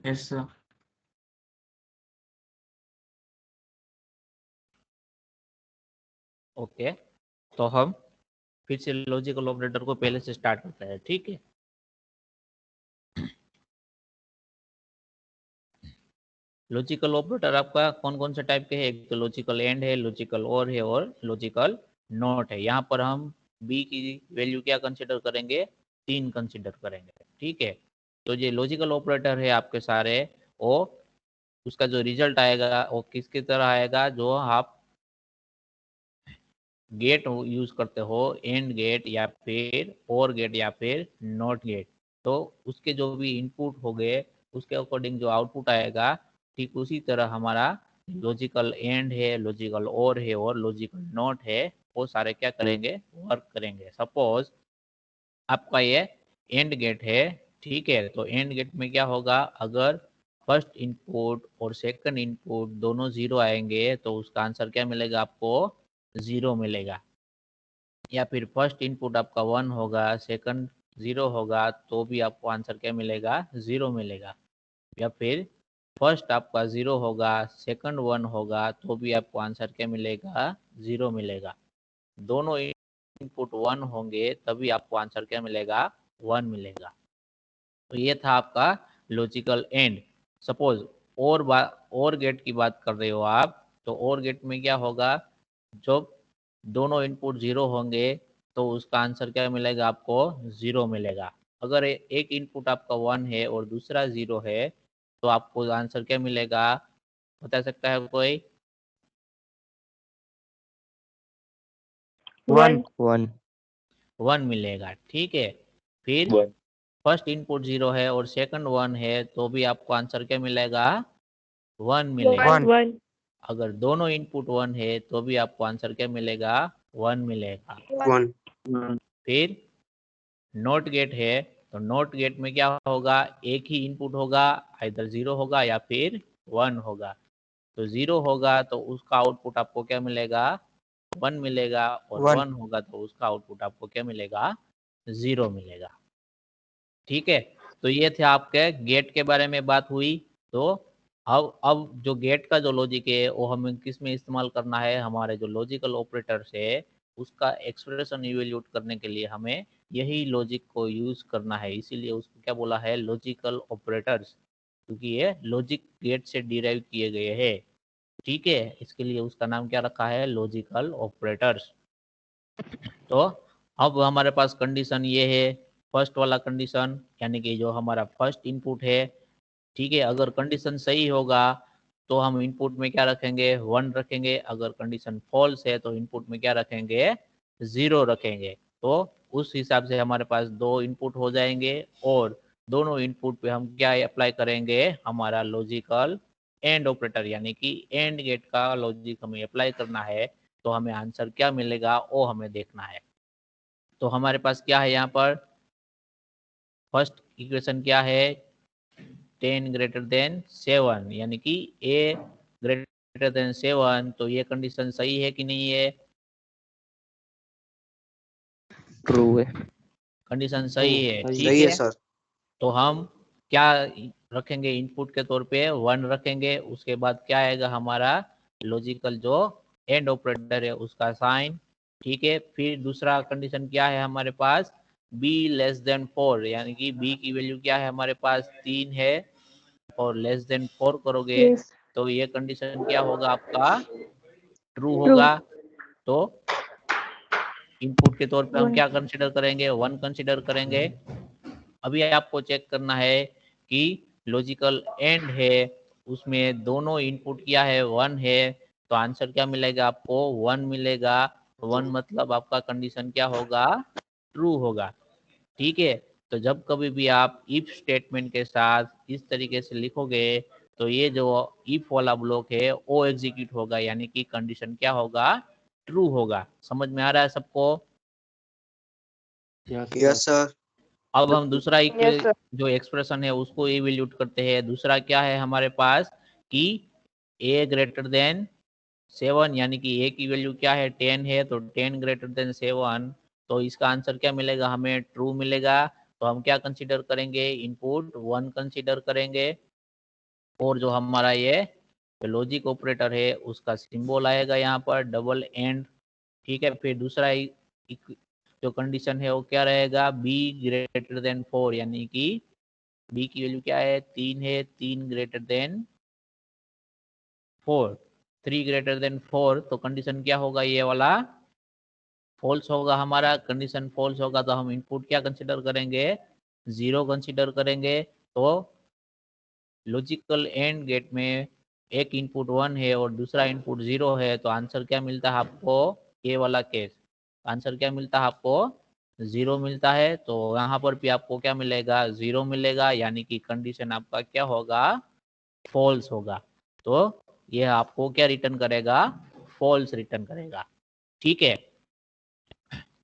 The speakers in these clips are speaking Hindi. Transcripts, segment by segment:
Yes sir. ओके, तो हम फिर से लॉजिकल ऑपरेटर को पहले से स्टार्ट करते हैं, ठीक है। लॉजिकल ऑपरेटर आपका कौन कौन से टाइप के है, एक तो लॉजिकल एंड है, लॉजिकल और है, और लॉजिकल नॉट है। यहाँ पर हम बी की वैल्यू क्या कंसिडर करेंगे, 3 कंसिडर करेंगे, ठीक है। तो ये लॉजिकल ऑपरेटर है आपके सारे, और उसका जो रिजल्ट आएगा वो किसकी तरह आएगा, जो आप गेट यूज करते हो, एंड गेट या फिर और गेट या फिर नॉट गेट, तो उसके जो भी इनपुट हो गए उसके अकॉर्डिंग जो आउटपुट आएगा, ठीक उसी तरह हमारा लॉजिकल एंड है, लॉजिकल और लॉजिकल नॉट है, वो सारे क्या करेंगे, वर्क करेंगे। सपोज आपका ये एंड गेट है, ठीक है, तो एंड गेट में क्या होगा, अगर फर्स्ट इनपुट और सेकंड इनपुट दोनों 0 आएंगे तो उसका आंसर क्या मिलेगा, आपको 0 मिलेगा। या फिर फर्स्ट इनपुट आपका 1 होगा, सेकंड 0 होगा, तो भी आपको आंसर क्या मिलेगा, 0 मिलेगा। या फिर फर्स्ट आपका 0 होगा, सेकंड 1 होगा, तो भी आपको आंसर क्या मिलेगा, 0 मिलेगा। दोनों इनपुट 1 होंगे तभी आपको आंसर क्या मिलेगा, 1 मिलेगा। तो ये था आपका लॉजिकल एंड। सपोज और गेट की बात कर रहे हो आप, तो और गेट में क्या होगा, जब दोनों इनपुट 0 होंगे तो उसका आंसर क्या मिलेगा, आपको 0 मिलेगा। अगर एक इनपुट आपका 1 है और दूसरा 0 है तो आपको आंसर क्या मिलेगा, बता सकता है कोई? 1 1 मिलेगा, ठीक है। फिर फर्स्ट इनपुट 0 है और सेकंड 1 है, तो भी आपको आंसर क्या मिलेगा, 1 मिलेगा। 1 अगर दोनों इनपुट 1 है तो भी आपको आंसर क्या मिलेगा, 1 मिलेगा। 1 फिर नॉट गेट है, तो नॉट गेट में क्या होगा, एक ही इनपुट होगा, इधर 0 होगा या फिर 1 होगा। तो 0 होगा तो उसका आउटपुट आपको क्या मिलेगा, 1 मिलेगा, और 1 1 होगा तो उसका आउटपुट आपको क्या मिलेगा, 0 मिलेगा, ठीक है। तो ये थे आपके गेट के बारे में बात हुई। तो अब जो गेट का जो लॉजिक है वो हमें किस में इस्तेमाल करना है, हमारे जो लॉजिकल ऑपरेटर्स है उसका एक्सप्रेशन इवेल्यूट करने के लिए हमें यही लॉजिक को यूज करना है, इसीलिए उसको क्या बोला है, लॉजिकल ऑपरेटर्स, क्योंकि ये लॉजिक गेट से डिराइव किए गए हैं, ठीक है। इसके लिए उसका नाम क्या रखा है, लॉजिकल ऑपरेटर्स। तो अब हमारे पास कंडीशन ये है, फर्स्ट वाला कंडीशन, यानी कि जो हमारा फर्स्ट इनपुट है, ठीक है, अगर कंडीशन सही होगा तो हम इनपुट में क्या रखेंगे, 1 रखेंगे। अगर कंडीशन फॉल्स है तो इनपुट में क्या रखेंगे, 0 रखेंगे। तो उस हिसाब से हमारे पास 2 इनपुट हो जाएंगे, और दोनों इनपुट पे हम क्या अप्लाई करेंगे, हमारा लॉजिकल एंड ऑपरेटर, यानी कि एंड गेट का लॉजिक हमें अप्लाई करना है। तो हमें आंसर क्या मिलेगा वो हमें देखना है। तो हमारे पास क्या है, यहाँ पर फर्स्ट इक्वेशन क्या है, 10 ग्रेटर देन 7, यानी कि ए ग्रेटर देन 7, तो ये कंडीशन सही है कि नहीं है, ट्रू है। कंडीशन सही है, ठीक सही है है। सर। तो हम क्या रखेंगे, इनपुट के तौर पे 1 रखेंगे। उसके बाद क्या आएगा, हमारा लॉजिकल जो एंड ऑपरेटर है उसका साइन, ठीक है। फिर दूसरा कंडीशन क्या है हमारे पास, बी लेस देन 4, यानी कि बी की वैल्यू क्या है हमारे पास, 3 है, और लेस देन 4 करोगे यस तो ये कंडीशन क्या होगा, आपका ट्रू ट्रू होगा। तो इनपुट के तौर पे हम 1 क्या कंसिडर करेंगे, 1 कंसिडर करेंगे। अभी आपको चेक करना है कि लॉजिकल एंड है, उसमें दोनों इनपुट क्या है, 1 है, तो आंसर क्या मिलेगा, आपको 1 मिलेगा। 1 मतलब आपका कंडीशन क्या होगा, ट्रू होगा, ठीक है। तो जब कभी भी आप इफ स्टेटमेंट के साथ इस तरीके से लिखोगे तो ये जो इफ वाला ब्लॉक है वो एग्जीक्यूट होगा, यानी कि कंडीशन क्या होगा, ट्रू होगा। समझ में आ रहा है सबको? Yes sir. अब हम दूसरा यस सर जो एक्सप्रेशन है उसको इवेल्यूट करते हैं। दूसरा क्या है हमारे पास कि ए ग्रेटर देन 7, यानी कि ए की वैल्यू क्या है, 10 है, तो 10 ग्रेटर देन 7, तो इसका आंसर क्या मिलेगा, हमें ट्रू मिलेगा। तो हम क्या कंसीडर करेंगे, इनपुट 1 कंसीडर करेंगे, और जो हमारा ये लॉजिक ऑपरेटर है उसका सिंबल आएगा यहाँ पर डबल एंड। ठीक है, फिर दूसरा जो कंडीशन है वो क्या रहेगा, बी ग्रेटर देन 4, यानी कि बी की वैल्यू क्या है, 3 है, 3 ग्रेटर देन 4, 3 ग्रेटर देन 4, तो कंडीशन क्या होगा, ये वाला फॉल्स होगा हमारा। कंडीशन फॉल्स होगा तो हम इनपुट क्या कंसिडर करेंगे, 0 कंसिडर करेंगे। तो लॉजिकल एंड गेट में एक इनपुट 1 है और दूसरा इनपुट 0 है, तो आंसर क्या मिलता है आपको, ये वाला केस आंसर क्या मिलता है आपको, 0 मिलता है। तो यहाँ पर भी आपको क्या मिलेगा, 0 मिलेगा, यानी कि कंडीशन आपका क्या होगा, फॉल्स होगा। तो ये आपको क्या रिटर्न करेगा, फॉल्स रिटर्न करेगा। ठीक है,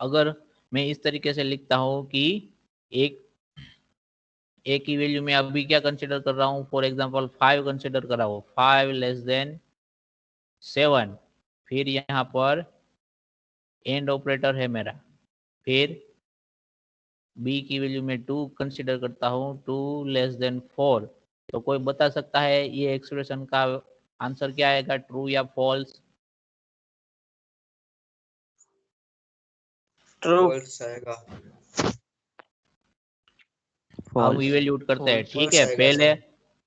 अगर मैं इस तरीके से लिखता हूँ कि एक की वैल्यू में अभी क्या कंसिडर कर रहा हूँ, फॉर एग्जांपल 5 कंसिडर कर रहा हूँ, 5 लेस देन 7, फिर यहाँ पर एंड ऑपरेटर है मेरा, फिर बी की वैल्यू में 2 कंसिडर करता हूँ, 2 लेस देन 4। तो कोई बता सकता है ये एक्सप्रेशन का आंसर क्या आएगा, ट्रू या फॉल्स? फॉल्स आएगा। हम false, इवेल्यूट करते हैं। ठीक फॉल्स है, आएगा पहले सर।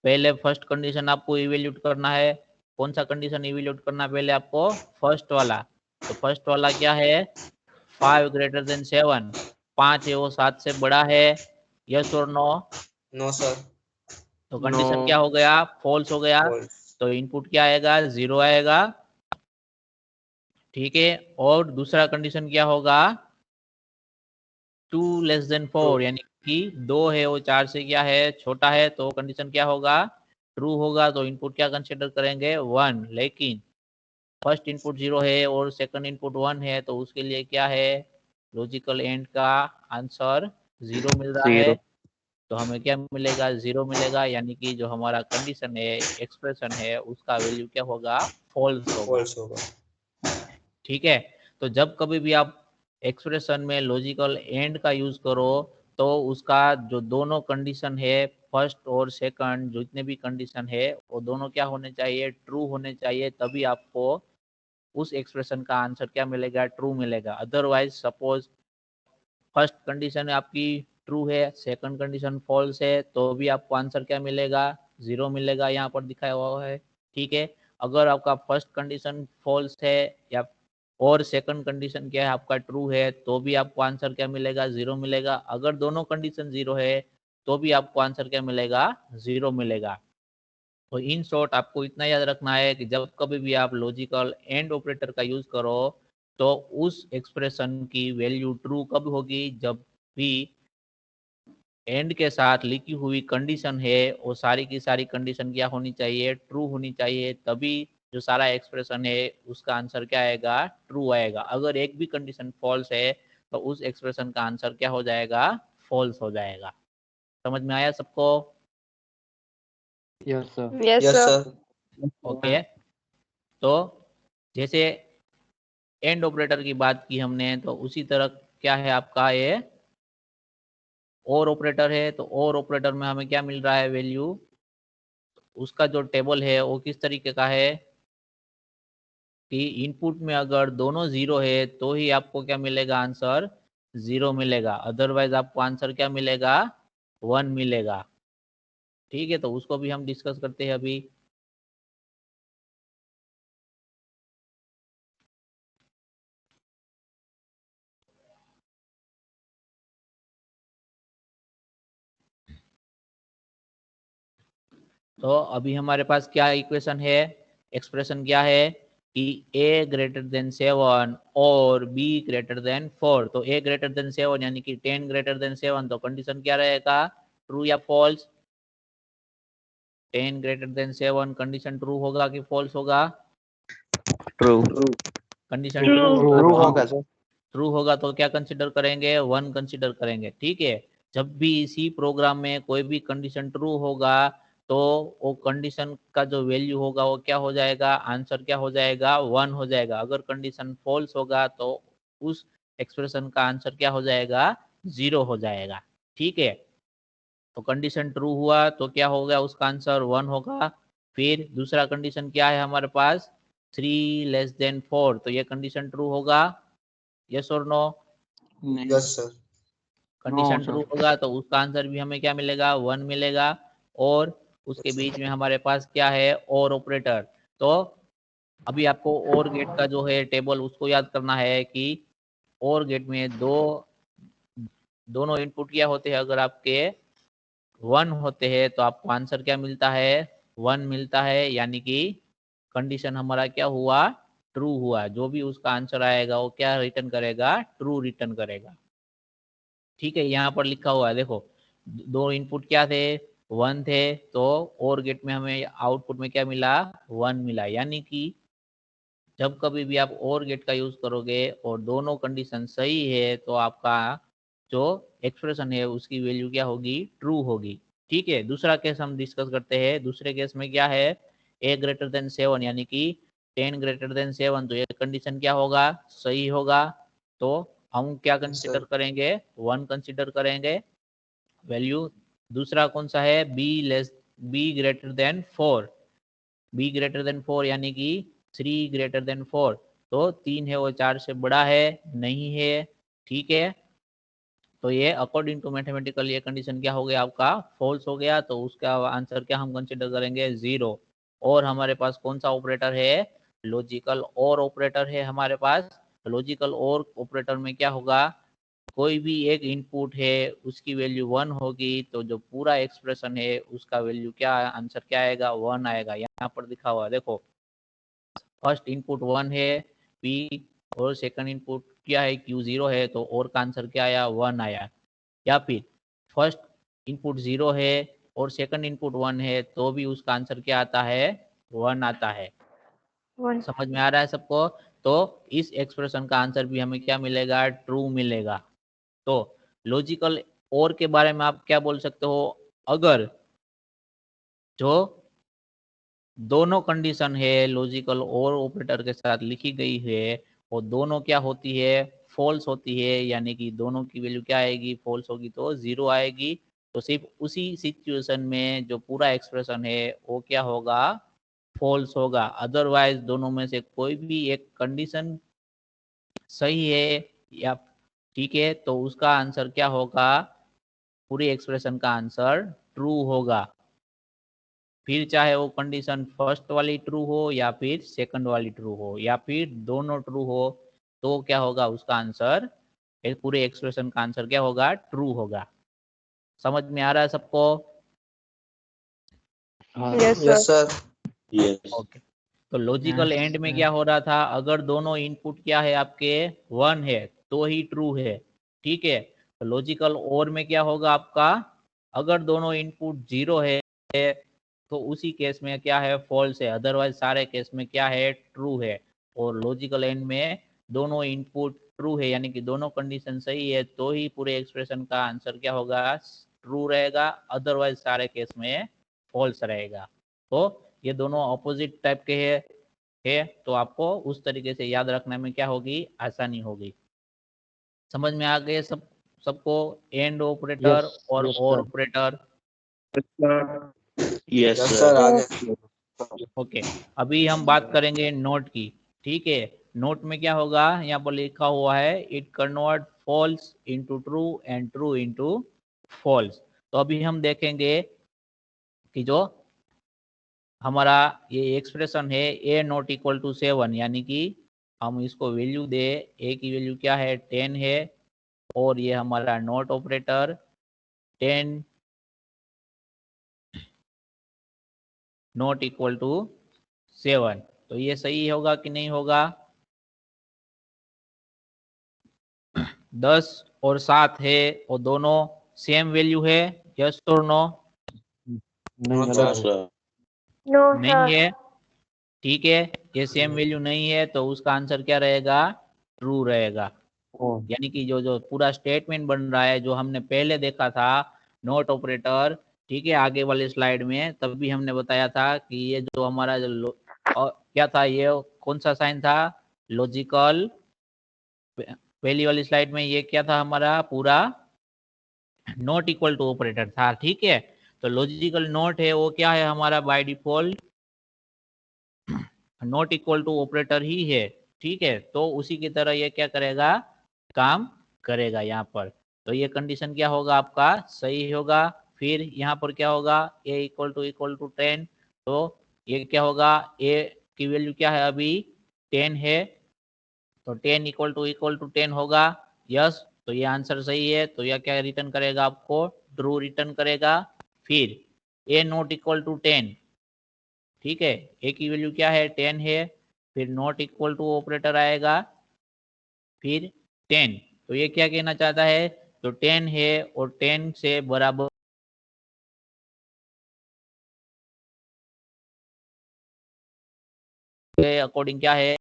पहले फर्स्ट कंडीशन आपको इवेल्यूट करना है। कौन सा कंडीशन इवेल्यूट करना है पहले आपको, फर्स्ट वाला। तो फर्स्ट वाला क्या है, 5 ग्रेटर देन 7, 5 है वो 7 से बड़ा है, यस और नो? No sir. तो no, कंडीशन क्या हो गया, फॉल्स हो गया। फॉल्स। तो इनपुट क्या आएगा, 0 आएगा। ठीक है, और दूसरा कंडीशन क्या होगा, 2 लेस देन ट्रू। 4, यानी कि 2 है वो 4 से क्या है, छोटा है। तो कंडीशन क्या होगा, ट्रू होगा। तो इनपुट क्या कंसिडर करेंगे, 1। लेकिन फर्स्ट इनपुट 0 है और सेकंड इनपुट 1 है, तो उसके लिए क्या है, लॉजिकल एंड का आंसर 0 मिल रहा है। 0, तो हमें क्या मिलेगा, 0 मिलेगा, यानी कि जो हमारा कंडीशन है, एक्सप्रेशन है, उसका वैल्यू क्या होगा, फॉल्स होगा। फॉल्स होगा। ठीक है, तो जब कभी भी आप एक्सप्रेशन में लॉजिकल एंड का यूज करो, तो उसका जो दोनों कंडीशन है, फर्स्ट और सेकंड जितने भी कंडीशन है, वो दोनों क्या होने चाहिए, ट्रू होने चाहिए, तभी आपको उस एक्सप्रेशन का आंसर क्या मिलेगा, ट्रू मिलेगा। अदरवाइज सपोज फर्स्ट कंडीशन आपकी ट्रू है, सेकंड कंडीशन फॉल्स है, तो भी आपको आंसर क्या मिलेगा, 0 मिलेगा, यहाँ पर दिखाया हुआ है। ठीक है, अगर आपका फर्स्ट कंडीशन फॉल्स है या और सेकंड कंडीशन क्या है आपका ट्रू है, तो भी आपको आंसर क्या मिलेगा, 0 मिलेगा। अगर दोनों कंडीशन 0 है तो भी आपको आंसर क्या मिलेगा, 0 मिलेगा। तो इन शॉर्ट आपको इतना याद रखना है कि जब कभी भी आप लॉजिकल एंड ऑपरेटर का यूज करो, तो उस एक्सप्रेशन की वैल्यू ट्रू कब होगी, जब भी एंड के साथ लिखी हुई कंडीशन है वो सारी की सारी कंडीशन क्या होनी चाहिए, ट्रू होनी चाहिए, तभी जो सारा एक्सप्रेशन है उसका आंसर क्या आएगा, ट्रू आएगा। अगर एक भी कंडीशन फॉल्स है तो उस एक्सप्रेशन का आंसर क्या हो जाएगा, फॉल्स हो जाएगा। समझ में आया सबको? yes sir, Yes, yes sir. Sir. Okay, तो जैसे एंड ऑपरेटर की बात की हमने, तो उसी तरह क्या है आपका ये और ऑपरेटर है। तो और ऑपरेटर में हमें क्या मिल रहा है, वैल्यू, उसका जो टेबल है वो किस तरीके का है कि इनपुट में अगर दोनों 0 है तो ही आपको क्या मिलेगा, आंसर 0 मिलेगा। अदरवाइज आपको आंसर क्या मिलेगा, 1 मिलेगा। ठीक है, तो उसको भी हम डिस्कस करते हैं अभी। तो अभी हमारे पास क्या इक्वेशन है, एक्सप्रेशन क्या है कि a ग्रेटर देन 7 और b ग्रेटर देन 4। तो a ग्रेटर देन 7 यानी कि 10 ग्रेटर देन 7, तो कंडीशन क्या रहेगा, ट्रू या false? 10 greater than 7 condition true होगा कि फॉल्स होगा? true, condition True. True true होगा। होगा सर। ट्रू होगा तो क्या कंसिडर करेंगे, 1 कंसिडर करेंगे। ठीक है, जब भी इसी प्रोग्राम में कोई भी कंडीशन ट्रू होगा तो वो कंडीशन का जो वैल्यू होगा वो क्या हो जाएगा, आंसर क्या हो जाएगा, 1 हो जाएगा। अगर कंडीशन फॉल्स होगा तो उस एक्सप्रेशन का आंसर क्या हो जाएगा, 0 हो जाएगा। ठीक है, तो कंडीशन ट्रू हुआ तो क्या होगा, उसका आंसर 1 होगा। फिर दूसरा कंडीशन क्या है हमारे पास 3 लेस देन 4, तो ये कंडीशन ट्रू होगा, यस और नो? नहीं yes sir. Condition true sir होगा तो उसका आंसर भी हमें क्या मिलेगा, 1 मिलेगा। और उसके बीच में हमारे पास क्या है, और ऑपरेटर। तो अभी आपको और गेट का जो है टेबल उसको याद करना है कि और गेट में दोनों इनपुट क्या होते हैं, अगर आपके 1 होते हैं तो आपको आंसर क्या मिलता है, 1 मिलता है, यानी कि कंडीशन हमारा क्या हुआ, ट्रू हुआ। जो भी उसका आंसर आएगा वो क्या रिटर्न करेगा, ट्रू रिटर्न करेगा। ठीक है, यहाँ पर लिखा हुआ है देखो, दो इनपुट क्या थे, 1 थे, तो और गेट में हमें आउटपुट में क्या मिला, 1 मिला। यानी कि जब कभी भी आप और गेट का यूज करोगे और दोनों कंडीशन सही है तो आपका जो एक्सप्रेशन है उसकी वैल्यू क्या होगी, ट्रू होगी। ठीक है, दूसरा केस हम डिस्कस करते हैं। दूसरे केस में क्या है, a ग्रेटर देन 7 यानी कि 10 ग्रेटर देन 7, तो ये कंडीशन क्या होगा, सही होगा। तो हम क्या कंसिडर करेंगे, 1 कंसिडर करेंगे वैल्यू। दूसरा कौन सा है, b greater than 4, b greater than 4 यानी कि 3 ग्रेटर देन 4, तो 3 है वो 4 से बड़ा है, नहीं है। ठीक है, तो ये अकॉर्डिंग टू मैथमेटिकल ये कंडीशन क्या हो गया, आपका फॉल्स हो गया। तो उसका आंसर क्या हम कंसिडर करेंगे, 0। और हमारे पास कौन सा ऑपरेटर है, लॉजिकल और ऑपरेटर है हमारे पास। लॉजिकल और ऑपरेटर में क्या होगा, कोई भी एक इनपुट है उसकी वैल्यू 1 होगी, तो जो पूरा एक्सप्रेशन है उसका वैल्यू क्या, आंसर क्या आएगा, 1 आएगा। यहाँ पर दिखा हुआ देखो, फर्स्ट इनपुट 1 है P, और सेकंड इनपुट क्या है, Q0 है, तो और का आंसर क्या आया, 1 आया। या फिर फर्स्ट इनपुट 0 है और सेकंड इनपुट 1 है, तो भी उसका आंसर क्या आता है, 1 आता है। समझ में आ रहा है सबको? तो इस एक्सप्रेशन का आंसर भी हमें क्या मिलेगा, ट्रू मिलेगा। तो लॉजिकल और के बारे में आप क्या बोल सकते हो, अगर जो दोनों कंडीशन है लॉजिकल और ऑपरेटर के साथ लिखी गई है और दोनों क्या होती है, फॉल्स होती है, यानी कि दोनों की वैल्यू क्या आएगी, फॉल्स होगी तो 0 आएगी। तो सिर्फ उसी सिचुएशन में जो पूरा एक्सप्रेशन है वो क्या होगा, फॉल्स होगा। अदरवाइज दोनों में से कोई भी एक कंडीशन सही है या, ठीक है, तो उसका आंसर क्या होगा, पूरी एक्सप्रेशन का आंसर ट्रू होगा। फिर चाहे वो कंडीशन फर्स्ट वाली ट्रू हो या फिर सेकंड वाली ट्रू हो या फिर दोनों ट्रू हो, तो क्या होगा, उसका आंसर, पूरे एक्सप्रेशन का आंसर क्या होगा, ट्रू होगा। समझ में आ रहा है सबको? Yes sir. यस ओके, तो लॉजिकल एंड में क्या हो रहा था, अगर दोनों इनपुट क्या है आपके 1 है तो ही ट्रू है। ठीक है, तो लॉजिकल और में क्या होगा आपका, अगर दोनों इनपुट 0 है तो उसी केस में क्या है, फॉल्स है, अदरवाइज सारे केस में क्या है, ट्रू है। और लॉजिकल एंड में दोनों इनपुट ट्रू है, यानी कि दोनों कंडीशन सही है, तो ही पूरे एक्सप्रेशन का आंसर क्या होगा, ट्रू रहेगा, अदरवाइज सारे केस में फॉल्स रहेगा। तो ये दोनों ऑपोजिट टाइप के है, तो आपको उस तरीके से याद रखने में क्या होगी, आसानी होगी। समझ में आ गए सबको, एंड ऑपरेटर और operator? Yes yes sir sir आगे। ओके, अभी हम बात करेंगे नोट की। ठीक है, नोट में क्या होगा, यहाँ पर लिखा हुआ है it convert false into true and true into false. तो अभी हम देखेंगे कि जो हमारा ये एक्सप्रेशन है a नॉट इक्वल टू 7, यानी कि हम इसको वैल्यू दे, a की वैल्यू क्या है, 10 है, और ये हमारा not operator 10 not equal to 7, तो ये सही होगा कि नहीं होगा? 10 और 7 है और दोनों सेम वैल्यू है, यस और no? No no sir. Sir नहीं है। ठीक है, ये सेम वैल्यू नहीं है तो उसका आंसर क्या रहेगा, ट्रू रहेगा। यानी कि जो जो पूरा स्टेटमेंट बन रहा है जो हमने पहले देखा था, नॉट ऑपरेटर, ठीक है, आगे वाली स्लाइड में, तब भी हमने बताया था कि ये जो हमारा क्या था, ये कौन सा साइन था, लॉजिकल। पहली वाली स्लाइड में ये क्या था, हमारा पूरा नॉट इक्वल टू ऑपरेटर था। ठीक है, तो लॉजिकल नॉट है वो क्या है हमारा, by default not equal to operator ही है, ठीक है, तो उसी की तरह ये क्या करेगा, काम करेगा यहाँ पर। तो ये कंडीशन क्या होगा आपका, सही होगा। फिर यहाँ पर क्या होगा, a इक्वल टू 10, तो ये क्या होगा, a की वैल्यू क्या है अभी 10 है, तो 10 इक्वल टू 10 होगा, यस, तो ये आंसर सही है। तो यह क्या रिटर्न करेगा, आपको ट्रू रिटर्न करेगा। फिर a नॉट इक्वल टू 10, ठीक है, a की वैल्यू क्या है 10 है, फिर नॉट इक्वल टू ऑपरेटर आएगा, फिर 10, तो ये क्या कहना चाहता है, तो 10 है और 10 से बराबर के अकॉर्डिंग क्या है,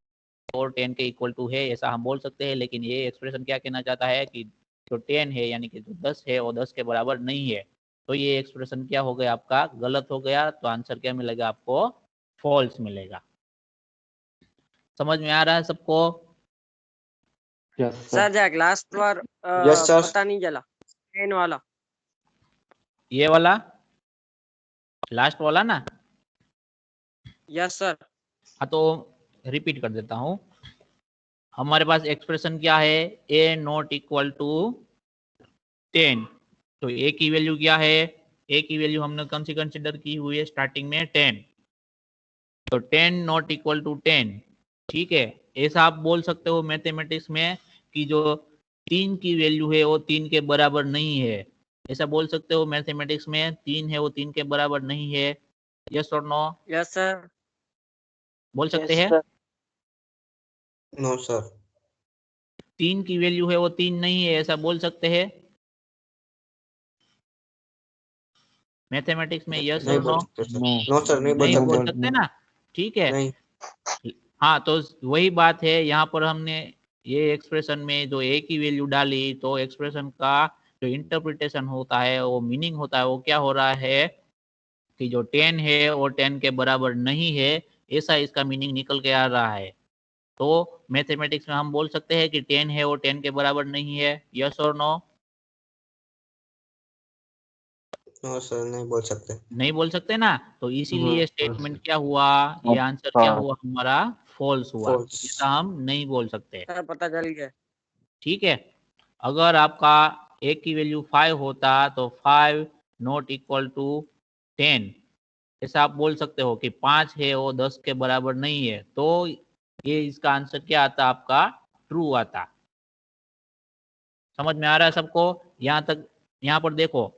और 10 के इक्वल टू है, ऐसा हम बोल सकते हैं। लेकिन ये एक्सप्रेशन क्या कहना चाहता है कि जो 10 है यानी कि जो 10 है वो 10 के बराबर नहीं है, तो ये एक्सप्रेशन क्या हो गया, आपका गलत हो गया। तो आंसर क्या मिलेगा आपको, फॉल्स मिलेगा। समझ में आ रहा है सबको? यस सर जैक लास्ट बार यस सर पता नहीं चला 10 वाला। ये वाला लास्ट वाला ना, यस सर। हाँ तो रिपीट कर देता हूँ। हमारे पास एक्सप्रेशन क्या है, a नॉट इक्वल टू 10, तो a की वैल्यू क्या है, a की वैल्यू हमने कौन सी कंसिडर की हुई है स्टार्टिंग में 10, तो 10 नॉट इक्वल टू 10, ठीक है। ऐसा आप बोल सकते हो मैथमेटिक्स में कि जो 3 की वैल्यू है वो 3 के बराबर नहीं है, ऐसा बोल सकते हो मैथमेटिक्स में 3 है वो 3 के बराबर नहीं है, यस और नो, यस सर। बोल सकते हैं। नो सर 3 की वैल्यू है वो 3 नहीं है, ऐसा बोल सकते हैं मैथमेटिक्स में, यस नहीं और बोल नो, सकते सर नो सर नहीं नहीं बोल बोल सकते सकते ना, ठीक है। नहीं हाँ तो वही बात है, यहाँ पर हमने ये एक्सप्रेशन में जो a की वैल्यू डाली, तो एक्सप्रेशन का जो इंटरप्रिटेशन होता है, वो मीनिंग होता है, वो क्या हो रहा है कि जो 10 है वो 10 के बराबर नहीं है, ऐसा इसका मीनिंग निकल के आ रहा है। तो मैथमेटिक्स में हम बोल सकते हैं कि 10 है वो 10 के बराबर नहीं है, यस और नो, नो सर नहीं बोल सकते नहीं बोल सकते ना, तो इसीलिए स्टेटमेंट क्या हुआ, ये आंसर क्या हुआ हमारा, फॉल्स हुआ, फॉल्स ऐसा हम नहीं बोल सकते, सर पता चल गया। ठीक है। अगर आपका a की वैल्यू 5 होता तो 5 नॉट इक्वल टू 10, ऐसा आप बोल सकते हो कि 5 है वो 10 के बराबर नहीं है, तो ये इसका आंसर क्या आता, आपका ट्रू आता। समझ में आ रहा है सबको यहाँ तक? यहाँ पर देखो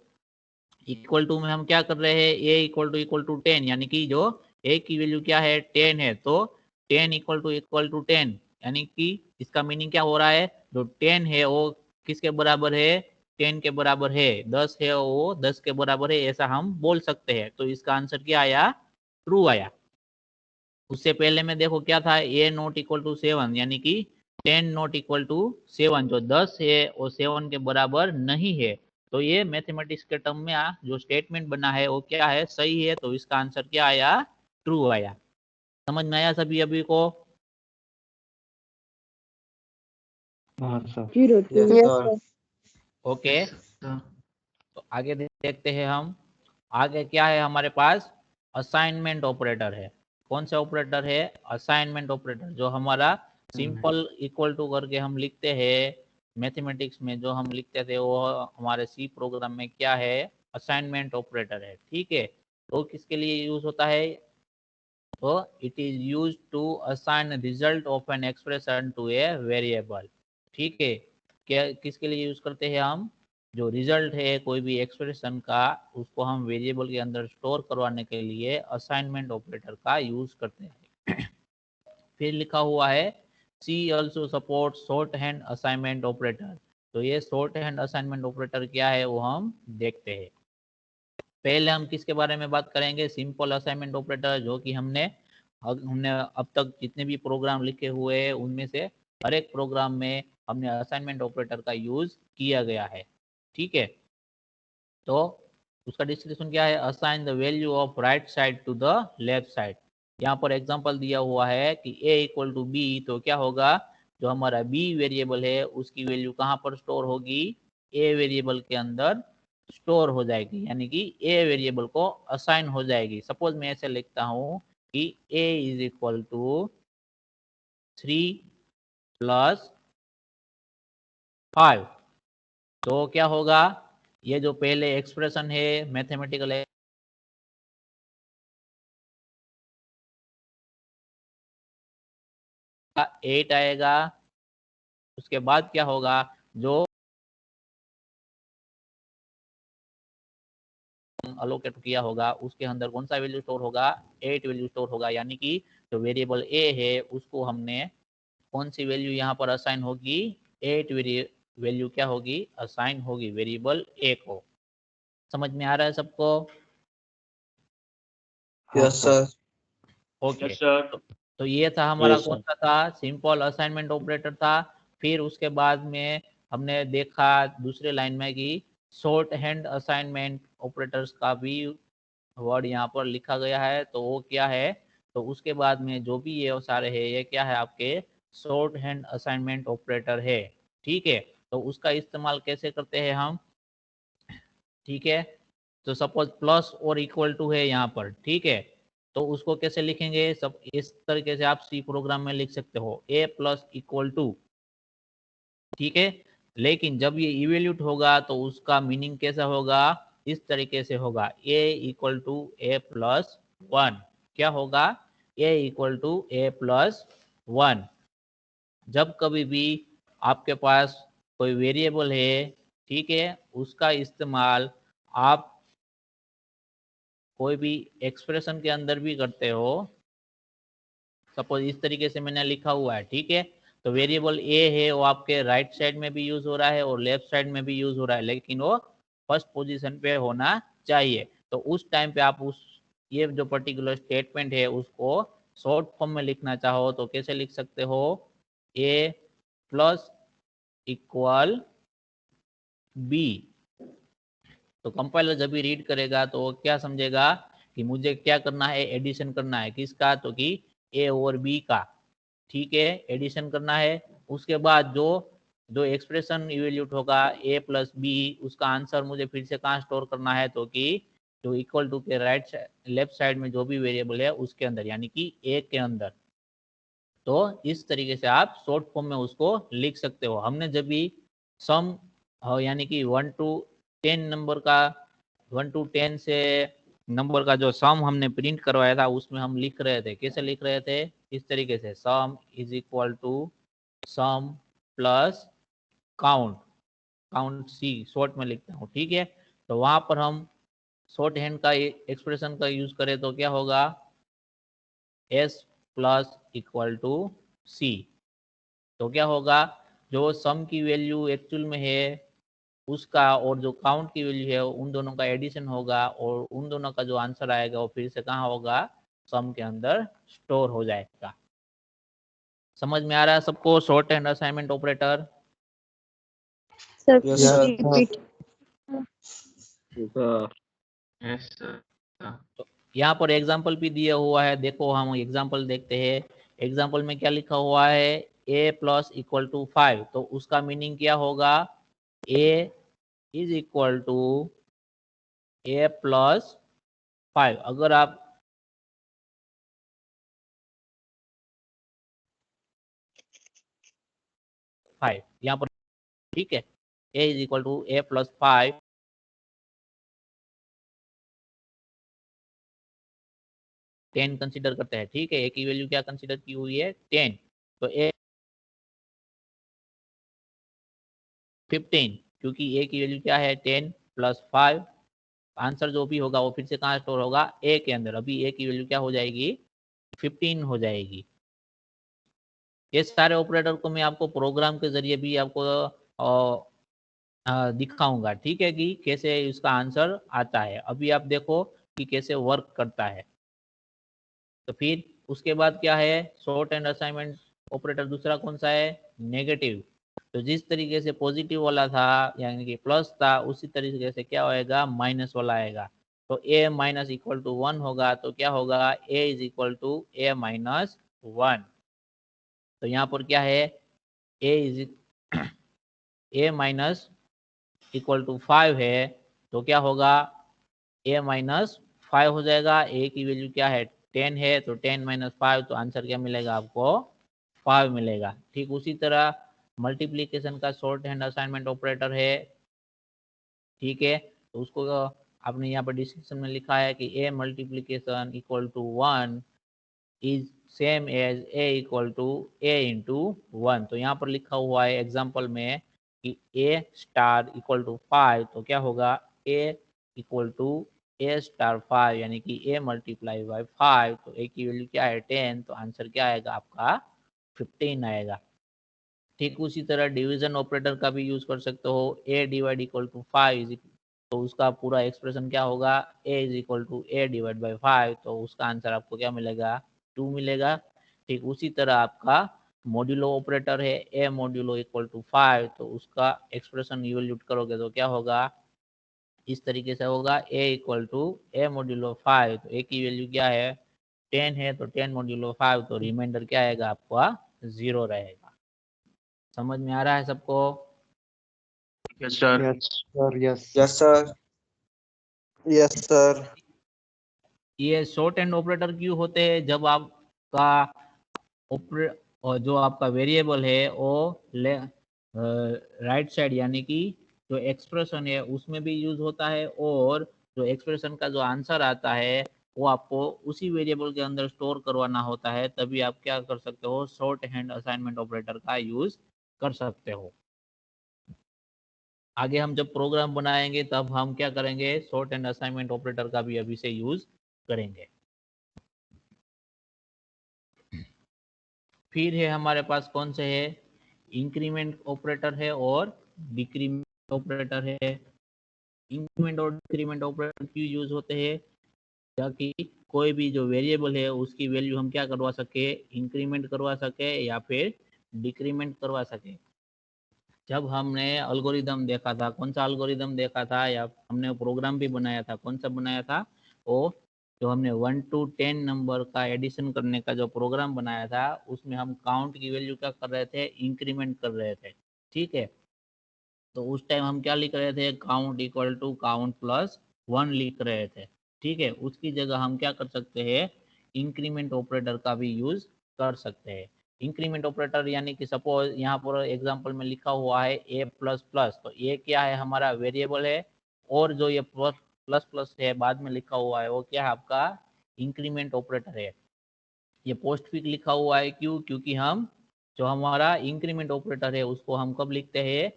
इक्वल टू में हम क्या कर रहे हैं, a इक्वल टू 10, यानी कि जो a की वैल्यू क्या है 10 है, तो 10 इक्वल टू 10, यानी कि इसका मीनिंग क्या हो रहा है, जो 10 है वो किसके बराबर है, 10 के बराबर है, 10 है वो 10 के बराबर है, ऐसा हम बोल सकते हैं। तो इसका आंसर क्या आया, ट्रू आया। उससे पहले में देखो क्या था, a नॉट इक्वल टू 7, यानी कि 10 नॉट इक्वल टू 7, जो 10 है वो 7 के बराबर नहीं है, तो ये मैथमेटिक्स के टर्म में जो स्टेटमेंट बना है वो क्या है, सही है, तो इसका आंसर क्या आया, ट्रू आया। समझ में आया सभी अभी को? ओके, तो आगे देखते हैं हम। आगे क्या है हमारे पास, असाइनमेंट ऑपरेटर है। कौन सा ऑपरेटर है, असाइनमेंट ऑपरेटर, जो हमारा सिंपल इक्वल टू करके हम लिखते हैं मैथमेटिक्स में, जो हम लिखते थे वो हमारे सी प्रोग्राम में क्या है, असाइनमेंट ऑपरेटर है, ठीक है। तो किसके लिए यूज होता है, तो it is use to assign result of an expression to a variable, ठीक है। क्या किसके लिए यूज करते हैं हम, जो रिजल्ट है कोई भी एक्सप्रेशन का, उसको हम वेरिएबल के अंदर स्टोर करवाने के लिए असाइनमेंट ऑपरेटर का यूज करते हैं। फिर लिखा हुआ है C also support shorthand assignment operator, तो ये शॉर्ट हैंड असाइनमेंट ऑपरेटर क्या है वो हम देखते हैं। पहले हम किसके बारे में बात करेंगे, सिंपल असाइनमेंट ऑपरेटर, जो कि हमने अब तक जितने भी प्रोग्राम लिखे हुए हैं उनमें से हर एक प्रोग्राम में हमने असाइनमेंट ऑपरेटर का यूज किया गया है, ठीक है। तो उसका डिस्क्रिप्शन क्या है, assign the value of right side to the left side. यहाँ पर एग्जांपल दिया हुआ है कि a इक्वल टू बी, तो क्या होगा, जो हमारा b वेरिएबल है उसकी वैल्यू कहाँ पर स्टोर होगी, a वेरिएबल के अंदर स्टोर हो जाएगी, यानी कि a वेरिएबल को असाइन हो जाएगी। सपोज मैं ऐसे लिखता हूँ कि a is equal to 3 plus 5। तो क्या होगा, ये जो पहले एक्सप्रेशन है मैथमेटिकल 8 आएगा। उसके बाद क्या होगा, जो अलोकेट किया होगा उसके अंदर कौन सा वैल्यू स्टोर होगा, 8 वैल्यू स्टोर होगा। यानी कि जो वेरिएबल a है उसको हमने कौन सी वैल्यू यहाँ पर असाइन होगी, 8 वैल्यू क्या होगी, असाइन होगी वेरिएबल a को। समझ में आ रहा है सबको? Yes sir. ओके तो ये था हमारा Yes, कौन sir. सा था, सिंपल असाइनमेंट ऑपरेटर था। फिर उसके बाद में हमने देखा दूसरे लाइन में कि शॉर्ट हैंड असाइनमेंट ऑपरेटर्स का भी वर्ड यहाँ पर लिखा गया है। तो वो क्या है, तो उसके बाद में जो भी ये सारे है ये क्या है, आपके शॉर्ट हैंड असाइनमेंट ऑपरेटर है। ठीक है, तो उसका इस्तेमाल कैसे करते हैं हम, ठीक है। तो सपोज प्लस और इक्वल टू है यहाँ पर, ठीक है, तो उसको कैसे लिखेंगे, सब इस तरीके से आप सी प्रोग्राम में लिख सकते हो, a प्लस इक्वल टू, ठीक है। लेकिन जब ये इवेल्यूट होगा तो उसका मीनिंग कैसा होगा, इस तरीके से होगा, a equal to a plus 1। क्या होगा, a equal to a plus 1। जब कभी भी आपके पास कोई वेरिएबल है, ठीक है, उसका इस्तेमाल आप कोई भी एक्सप्रेशन के अंदर भी करते हो, सपोज इस तरीके से मैंने लिखा हुआ है, ठीक है, तो वेरिएबल a है वो आपके राइट साइड में भी यूज हो रहा है और लेफ्ट साइड में भी यूज हो रहा है, लेकिन वो फर्स्ट पोजीशन पे होना चाहिए। तो उस टाइम पे आप उस ये जो पर्टिकुलर स्टेटमेंट है उसको शॉर्ट फॉर्म में लिखना चाहो तो कैसे लिख सकते हो, a प्लस इक्वल b। तो कंपाइलर जब भी रीड करेगा तो वो क्या समझेगा कि मुझे क्या करना है, एडिशन करना है, किसका, तो कि a और b का, ठीक है, एडिशन करना है। उसके बाद जो जो एक्सप्रेशन इवेल्यूट होगा a प्लस बी, उसका आंसर मुझे फिर से कहाँ स्टोर करना है, तो कि जो इक्वल टू के लेफ्ट साइड में जो भी वेरिएबल है उसके अंदर, यानी कि a के अंदर। तो इस तरीके से आप शॉर्ट फॉर्म में उसको लिख सकते हो। हमने जब भी सम यानी कि 1 to 10 नंबर का, 1 to 10 से नंबर का जो सम हमने प्रिंट करवाया था उसमें हम लिख रहे थे, कैसे लिख रहे थे, इस तरीके से, sum is equal to sum plus count, count c short में लिखता हूँ, ठीक है। तो वहां पर हम शॉर्ट हैंड का एक्सप्रेशन का यूज करें तो क्या होगा, s plus equal to c. तो क्या होगा, जो सम की वैल्यू एक्चुअल में है उसका और जो काउंट की वैल्यू है उन दोनों का एडिशन होगा और उन दोनों का जो आंसर आएगा वो फिर से कहाँ होगा, सम के अंदर स्टोर हो जाएगा। समझ में आ रहा है सबको short hand assignment operator? Sir yes please sir. Repeat. Yes, sir. तो यहाँ पर एग्जाम्पल भी दिया हुआ है, देखो हम एग्जाम्पल देखते हैं। एग्जाम्पल में क्या लिखा हुआ है, a प्लस इक्वल टू 5। तो उसका मीनिंग क्या होगा, a is equal to a plus 5। अगर आप यहाँ पर, ठीक है, a is equal to a plus 5, ten consider करते हैं, ठीक है, a की वैल्यू क्या कंसिडर की हुई है, 10। तो a 15, क्योंकि a की वैल्यू क्या है, 10 प्लस 5। आंसर जो भी होगा वो फिर से कहाँ स्टोर होगा, a के अंदर। अभी a की वैल्यू क्या हो जाएगी, 15 हो जाएगी। ये सारे ऑपरेटर को मैं आपको प्रोग्राम के जरिए भी आपको दिखाऊंगा, ठीक है, कि कैसे इसका आंसर आता है। अभी आप देखो कि कैसे वर्क करता है। तो फिर उसके बाद क्या है, शॉर्ट एंड असाइनमेंट ऑपरेटर दूसरा कौन सा है, नेगेटिव। तो जिस तरीके से पॉजिटिव वाला था यानी कि प्लस था, उसी तरीके से क्या होएगा, माइनस वाला आएगा। तो a माइनस इक्वल टू 1 होगा, तो क्या होगा, a is equal to a minus 1। तो यहाँ पर क्या है, a is a minus equal to 5 है, तो क्या होगा, a माइनस 5 हो जाएगा। a की वैल्यू क्या है, 10 है तो 10 माइनस 5, तो आंसर क्या मिलेगा आपको 5 मिलेगा। ठीक उसी तरह मल्टीप्लीकेशन का शॉर्ट हैंड असाइनमेंट ऑपरेटर है, ठीक है, तो उसको आपने यहाँ पर डिस्क्रिप्शन में लिखा है कि a multiplication equal to 1 is same as a equal to a into 1। तो यहाँ पर लिखा हुआ है एग्जाम्पल में कि ए स्टार इक्वल टू 5, तो क्या होगा ए इक्वल टू ए स्टार 5, यानी कि ए मल्टीप्लाई बाई 5, तो ए की वैल्यू क्या है 10, तो आंसर क्या आएगा आपका 15 आएगा। ठीक उसी तरह डिवीजन ऑपरेटर का भी यूज कर सकते हो, ए डिवाइड इक्वल टू 5, तो उसका पूरा एक्सप्रेशन क्या होगा a is equal to a divide by 5, तो उसका आंसर आपको क्या मिलेगा 2 मिलेगा। ठीक उसी तरह आपका मॉड्यूलो ऑपरेटर है, ए मॉड्यूलो इक्वल टू 5, तो उसका एक्सप्रेशन इवैल्यूएट करोगे तो क्या होगा इस तरीके से होगा ए इक्वल टू ए मॉड्यूलो 5, तो ए की वैल्यू क्या है 10 है, तो 10 मॉड्यूलो 5, तो रिमाइंडर क्या आएगा आपका 0 रहेगा। समझ में आ रहा है सबको? Yes, sir. Yes, sir. Yes. Yes sir. Yes sir. ये शॉर्ट एंड ऑपरेटर क्यों होते हैं? जब आपका और जो आपका वेरिएबल है वो राइट साइड यानी कि जो एक्सप्रेशन है उसमें भी यूज होता है, और जो एक्सप्रेशन का जो आंसर आता है वो आपको उसी वेरिएबल के अंदर स्टोर करवाना होता है, तभी आप क्या कर सकते हो शॉर्ट हैंड असाइनमेंट ऑपरेटर का यूज कर सकते हो। आगे हम जब प्रोग्राम बनाएंगे तब हम क्या करेंगे शॉर्ट एंड असाइनमेंट ऑपरेटर का भी अभी से यूज करेंगे। फिर है हमारे पास कौन से है इंक्रीमेंट ऑपरेटर है और डिक्रीमेंट ऑपरेटर है। इंक्रीमेंट और डिक्रीमेंट ऑपरेटर क्यों यूज होते हैं? ताकि कोई भी जो वेरिएबल है उसकी वैल्यू हम क्या करवा सके इंक्रीमेंट करवा सके या फिर डिक्रीमेंट करवा सके। जब हमने एल्गोरिदम देखा था, कौन सा एल्गोरिदम देखा था या हमने प्रोग्राम भी बनाया था, कौन सा बनाया था वो जो हमने 1 to 10 नंबर का एडिशन करने का जो प्रोग्राम बनाया था उसमें हम काउंट की वैल्यू क्या कर रहे थे इंक्रीमेंट कर रहे थे। ठीक है, तो उस टाइम हम क्या लिख रहे थे count equal to count plus 1 लिख रहे थे। ठीक है, उसकी जगह हम क्या कर सकते हैं इंक्रीमेंट ऑपरेटर का भी यूज कर सकते हैं। इंक्रीमेंट ऑपरेटर यानी कि सपोज यहाँ पर एग्जांपल में लिखा हुआ है ए प्लस प्लस, तो ये क्या है हमारा वेरिएबल है, और जो ये प्लस प्लस है बाद में लिखा हुआ है वो क्या है आपका इंक्रीमेंट ऑपरेटर है। ये पोस्टफिक्स लिखा हुआ है क्यों? क्योंकि हम जो हमारा इंक्रीमेंट ऑपरेटर है उसको हम कब लिखते हैं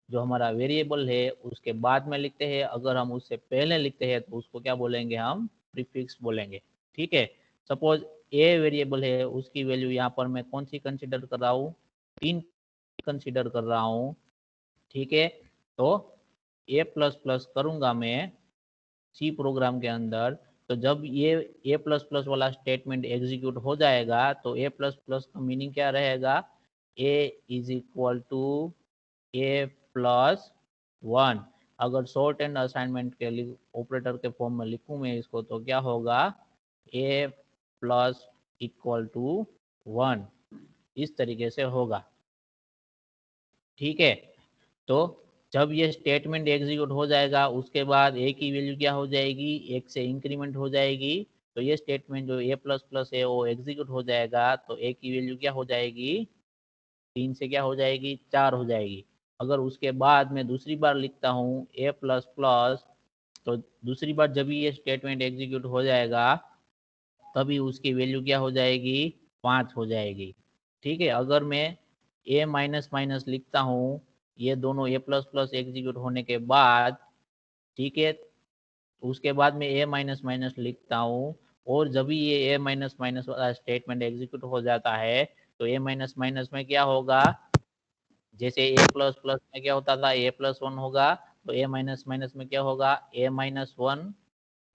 जो हमारा वेरिएबल है उसके बाद में लिखते हैं, अगर हम उससे पहले लिखते हैं तो उसको क्या बोलेंगे हम प्रीफिक्स बोलेंगे। ठीक है, सपोज ए वेरिएबल है उसकी वैल्यू यहाँ पर मैं कौन सी कंसीडर कर रहा हूँ 3 कंसीडर कर रहा हूँ। ठीक है, तो ए प्लस प्लस करूंगा मैं सी प्रोग्राम के अंदर, तो जब ये ए प्लस प्लस वाला स्टेटमेंट एग्जीक्यूट हो जाएगा तो ए प्लस प्लस का मीनिंग क्या रहेगा a is equal to a plus 1। अगर शॉर्ट एंड असाइनमेंट के लिए ऑपरेटर के फॉर्म में लिखूं मैं इसको तो क्या होगा ए प्लस इक्वल टू 1, इस तरीके से होगा। ठीक है, तो जब ये स्टेटमेंट एग्जीक्यूट हो जाएगा उसके बाद ए की वैल्यू क्या हो जाएगी 1 से इंक्रीमेंट हो जाएगी, तो ये स्टेटमेंट जो ए प्लस प्लस है वो एग्जीक्यूट हो जाएगा, तो ए की वैल्यू क्या हो जाएगी 3 से क्या हो जाएगी 4 हो जाएगी। अगर उसके बाद मैं दूसरी बार लिखता हूँ ए प्लस प्लस, तो दूसरी बार जब ये स्टेटमेंट एग्जीक्यूट हो जाएगा तभी उसकी वैल्यू क्या हो जाएगी 5 हो जाएगी। ठीक है, अगर मैं ए माइनस माइनस लिखता हूँ ये दोनों ए प्लस प्लस एग्जीक्यूट होने के बाद, ठीक है, उसके बाद में ए माइनस माइनस लिखता हूँ, और जब भी ये ए माइनस माइनस वाला स्टेटमेंट एग्जीक्यूट हो जाता है तो ए माइनस माइनस में क्या होगा जैसे ए प्लस प्लस में क्या होता था ए प्लस 1 होगा, तो ए माइनस माइनस में क्या होगा ए माइनस 1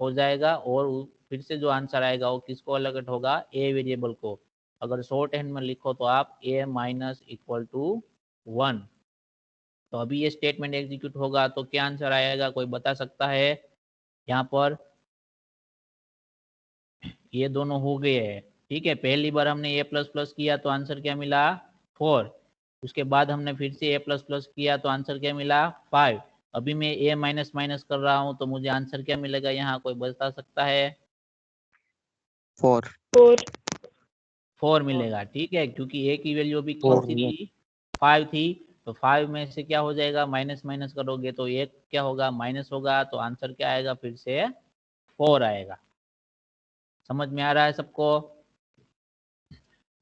हो जाएगा, और फिर से जो आंसर आएगा वो किसको अलॉकेट होगा ए वेरिएबल को। अगर शॉर्ट हैंड में लिखो तो आप ए माइनस इक्वल टू 1। तो अभी ये स्टेटमेंट एग्जीक्यूट होगा तो क्या आंसर आएगा कोई बता सकता है? यहाँ पर ये दोनों हो गए हैं। ठीक है, पहली बार हमने ए प्लस प्लस किया तो आंसर क्या मिला 4, उसके बाद हमने फिर से ए प्लस प्लस किया तो आंसर क्या मिला 5। अभी मैं ए माइनस माइनस कर रहा हूँ तो मुझे आंसर क्या मिलेगा यहाँ कोई बता सकता है? 4 4 4 मिलेगा। ठीक है, क्योंकि ए की वैल्यू भी कौन 4 सी थी, 5 थी। तो 5 में से क्या हो जाएगा, माइनस माइनस करोगे तो एक क्या होगा, माइनस होगा। तो आंसर क्या आएगा, फिर से 4 आएगा। समझ में आ रहा है सबको?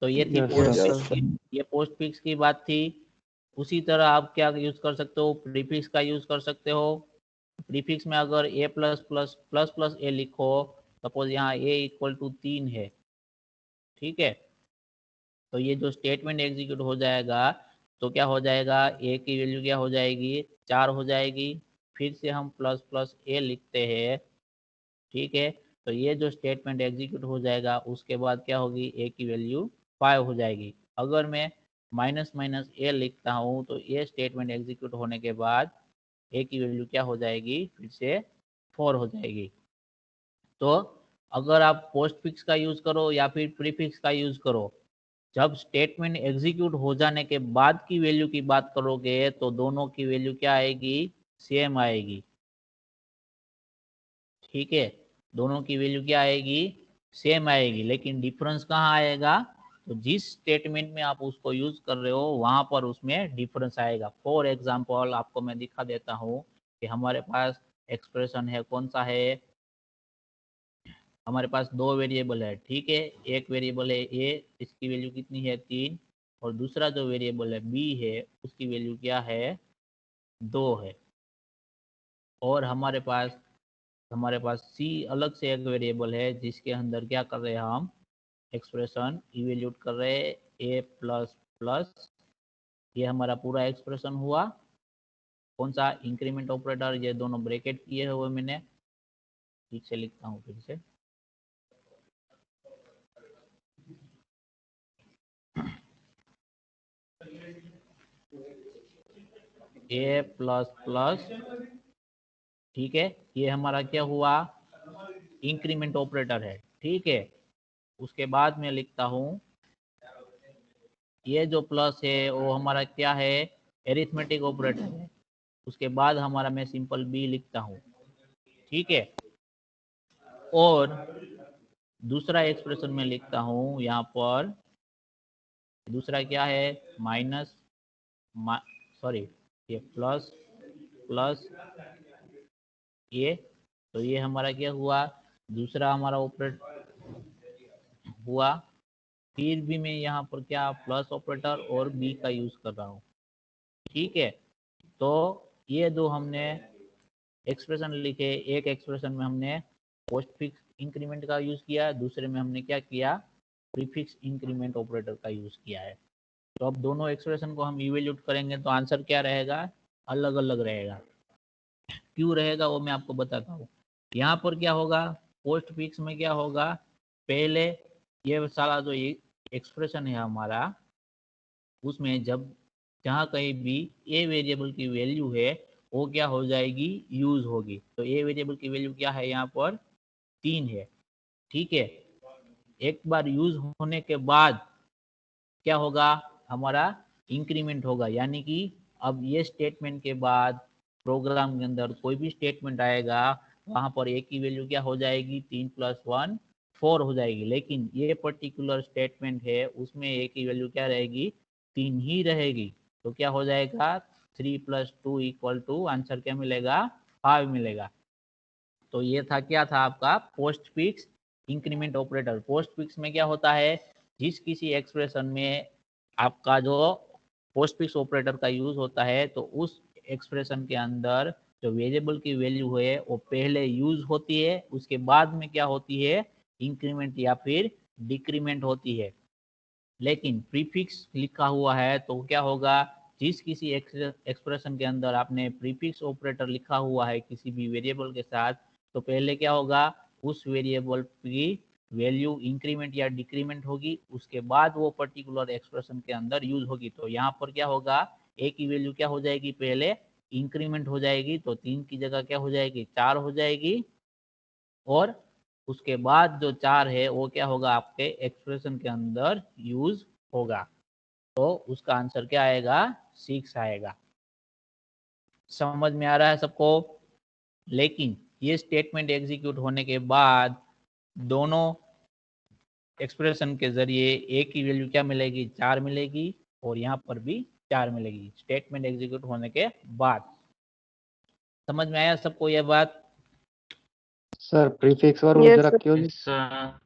तो ये थी Yes, पोस्ट sir. फिक्स, ये पोस्ट फिक्स की बात थी। उसी तरह आप क्या यूज कर सकते हो, प्रीफिक्स का यूज कर सकते हो। प्रीफिक्स में अगर ए प्लस प्लस प्लस प्लस ए लिखो, सपोज यहाँ ए इक्वल टू 3 है, ठीक है, तो ये जो स्टेटमेंट एग्जीक्यूट हो जाएगा तो क्या हो जाएगा, ए की वैल्यू क्या हो जाएगी, 4 हो जाएगी। फिर से हम प्लस प्लस ए लिखते हैं, ठीक है, तो ये जो स्टेटमेंट एग्जीक्यूट हो जाएगा उसके बाद क्या होगी, ए की वैल्यू 5 हो जाएगी। अगर मैं माइनस माइनस ए लिखता हूँ तो ये स्टेटमेंट एग्जीक्यूट होने के बाद ए की वैल्यू क्या हो जाएगी, फिर से 4 हो जाएगी। तो अगर आप पोस्ट फिक्स का यूज करो या फिर प्रीफिक्स का यूज करो, जब स्टेटमेंट एग्जीक्यूट हो जाने के बाद की वैल्यू की बात करोगे तो दोनों की वैल्यू क्या आएगी, सेम आएगी। ठीक है, दोनों की वैल्यू क्या आएगी, सेम आएगी। लेकिन डिफरेंस कहाँ आएगा, तो जिस स्टेटमेंट में आप उसको यूज कर रहे हो वहां पर उसमें डिफरेंस आएगा। फॉर एग्जांपल आपको मैं दिखा देता हूँ कि हमारे पास एक्सप्रेशन है, कौन सा है, हमारे पास दो वेरिएबल है, ठीक है, एक वेरिएबल है ए, इसकी वैल्यू कितनी है 3, और दूसरा जो वेरिएबल है बी है उसकी वैल्यू क्या है, 2 है। और हमारे पास सी अलग से एक वेरिएबल है जिसके अंदर क्या कर रहे हैं, हम एक्सप्रेशन इवेल्यूट कर रहे हैं ए प्लस प्लस, ये हमारा पूरा एक्सप्रेशन हुआ। कौन सा, इंक्रीमेंट ऑपरेटर, ये दोनों ब्रैकेट किए हुए मैंने, ठीक से लिखता हूँ फिर से, ए प्लस प्लस, ठीक है, ये हमारा क्या हुआ, इंक्रीमेंट ऑपरेटर है, ठीक है। उसके बाद में लिखता हूँ ये जो प्लस है वो हमारा क्या है, एरिथमेटिक ऑपरेटर है। उसके बाद हमारा मैं सिंपल बी लिखता हूँ, ठीक है। और दूसरा एक्सप्रेशन में लिखता हूँ यहाँ पर, दूसरा क्या है, माइनस, सॉरी, ये प्लस प्लस ये, तो ये हमारा क्या हुआ, दूसरा हमारा ऑपरेट हुआ। फिर भी मैं यहाँ पर क्या प्लस ऑपरेटर और बी का यूज कर रहा हूँ, ठीक है। तो ये दो हमने एक्सप्रेशन लिखे, एक एक्सप्रेशन में हमने पोस्ट फिक्स इंक्रीमेंट का यूज किया, दूसरे में हमने क्या किया, प्रीफिक्स इंक्रीमेंट ऑपरेटर का यूज किया है। तो अब दोनों एक्सप्रेशन को हम इवेल्यूट करेंगे तो आंसर क्या रहेगा, अलग अलग रहेगा। क्यों रहेगा वो मैं आपको बताता हूँ। यहाँ पर क्या होगा, पोस्ट फिक्स में क्या होगा, पहले ये सारा जो एक्सप्रेशन है हमारा, उसमें जब जहाँ कहीं भी ए वेरिएबल की वैल्यू है वो क्या हो जाएगी, यूज होगी। तो ए वेरिएबल की वैल्यू क्या है, यहाँ पर 3 है, ठीक है। एक बार यूज होने के बाद क्या होगा, हमारा इंक्रीमेंट होगा, यानी कि अब ये स्टेटमेंट के बाद प्रोग्राम के अंदर कोई भी स्टेटमेंट आएगा वहां पर ए की वैल्यू क्या हो जाएगी, 3 प्लस 1 4 हो जाएगी। लेकिन ये पर्टिकुलर स्टेटमेंट है उसमें ए की वैल्यू क्या रहेगी, 3 ही रहेगी। तो क्या हो जाएगा, 3 प्लस 2 इक्वल टू, आंसर क्या मिलेगा, 5 मिलेगा। तो ये था, क्या था आपका post fix increment operator. Post fix में क्या होता है, जिस किसी एक्सप्रेशन में आपका जो पोस्ट फिक्स ऑपरेटर का यूज होता है तो उस एक्सप्रेशन के अंदर जो वेरिएबल की वैल्यू है वो पहले यूज होती है, उसके बाद में क्या होती है, इंक्रीमेंट या फिर डिक्रीमेंट होती है। लेकिन प्रीफिक्स लिखा हुआ है तो क्या होगा, जिस किसी एक्सप्रेशन के अंदर आपने प्रीफिक्स ऑपरेटर लिखा हुआ है किसी भी वेरिएबल के साथ, तो पहले क्या होगा, उस वेरिएबल की वैल्यू इंक्रीमेंट या डिक्रीमेंट होगी, उसके बाद वो पर्टिकुलर एक्सप्रेशन के अंदर यूज होगी। तो यहाँ पर क्या होगा, ए की वैल्यू क्या हो जाएगी, पहले इंक्रीमेंट हो जाएगी, तो 3 की जगह क्या हो जाएगी, 4 हो जाएगी। और उसके बाद जो 4 है वो क्या होगा, आपके एक्सप्रेशन के अंदर यूज होगा। तो उसका आंसर क्या आएगा, 6 आएगा। समझ में आ रहा है सबको? लेकिन ये स्टेटमेंट एग्जीक्यूट होने के बाद दोनों एक्सप्रेशन के जरिए ए की वैल्यू क्या मिलेगी, 4 मिलेगी, और यहाँ पर भी 4 मिलेगी स्टेटमेंट एग्जीक्यूट होने के बाद। समझ में आया सबको ये बात? सर प्रीफिक्स और वो Yes, जरा sir. क्यों Yes, sir.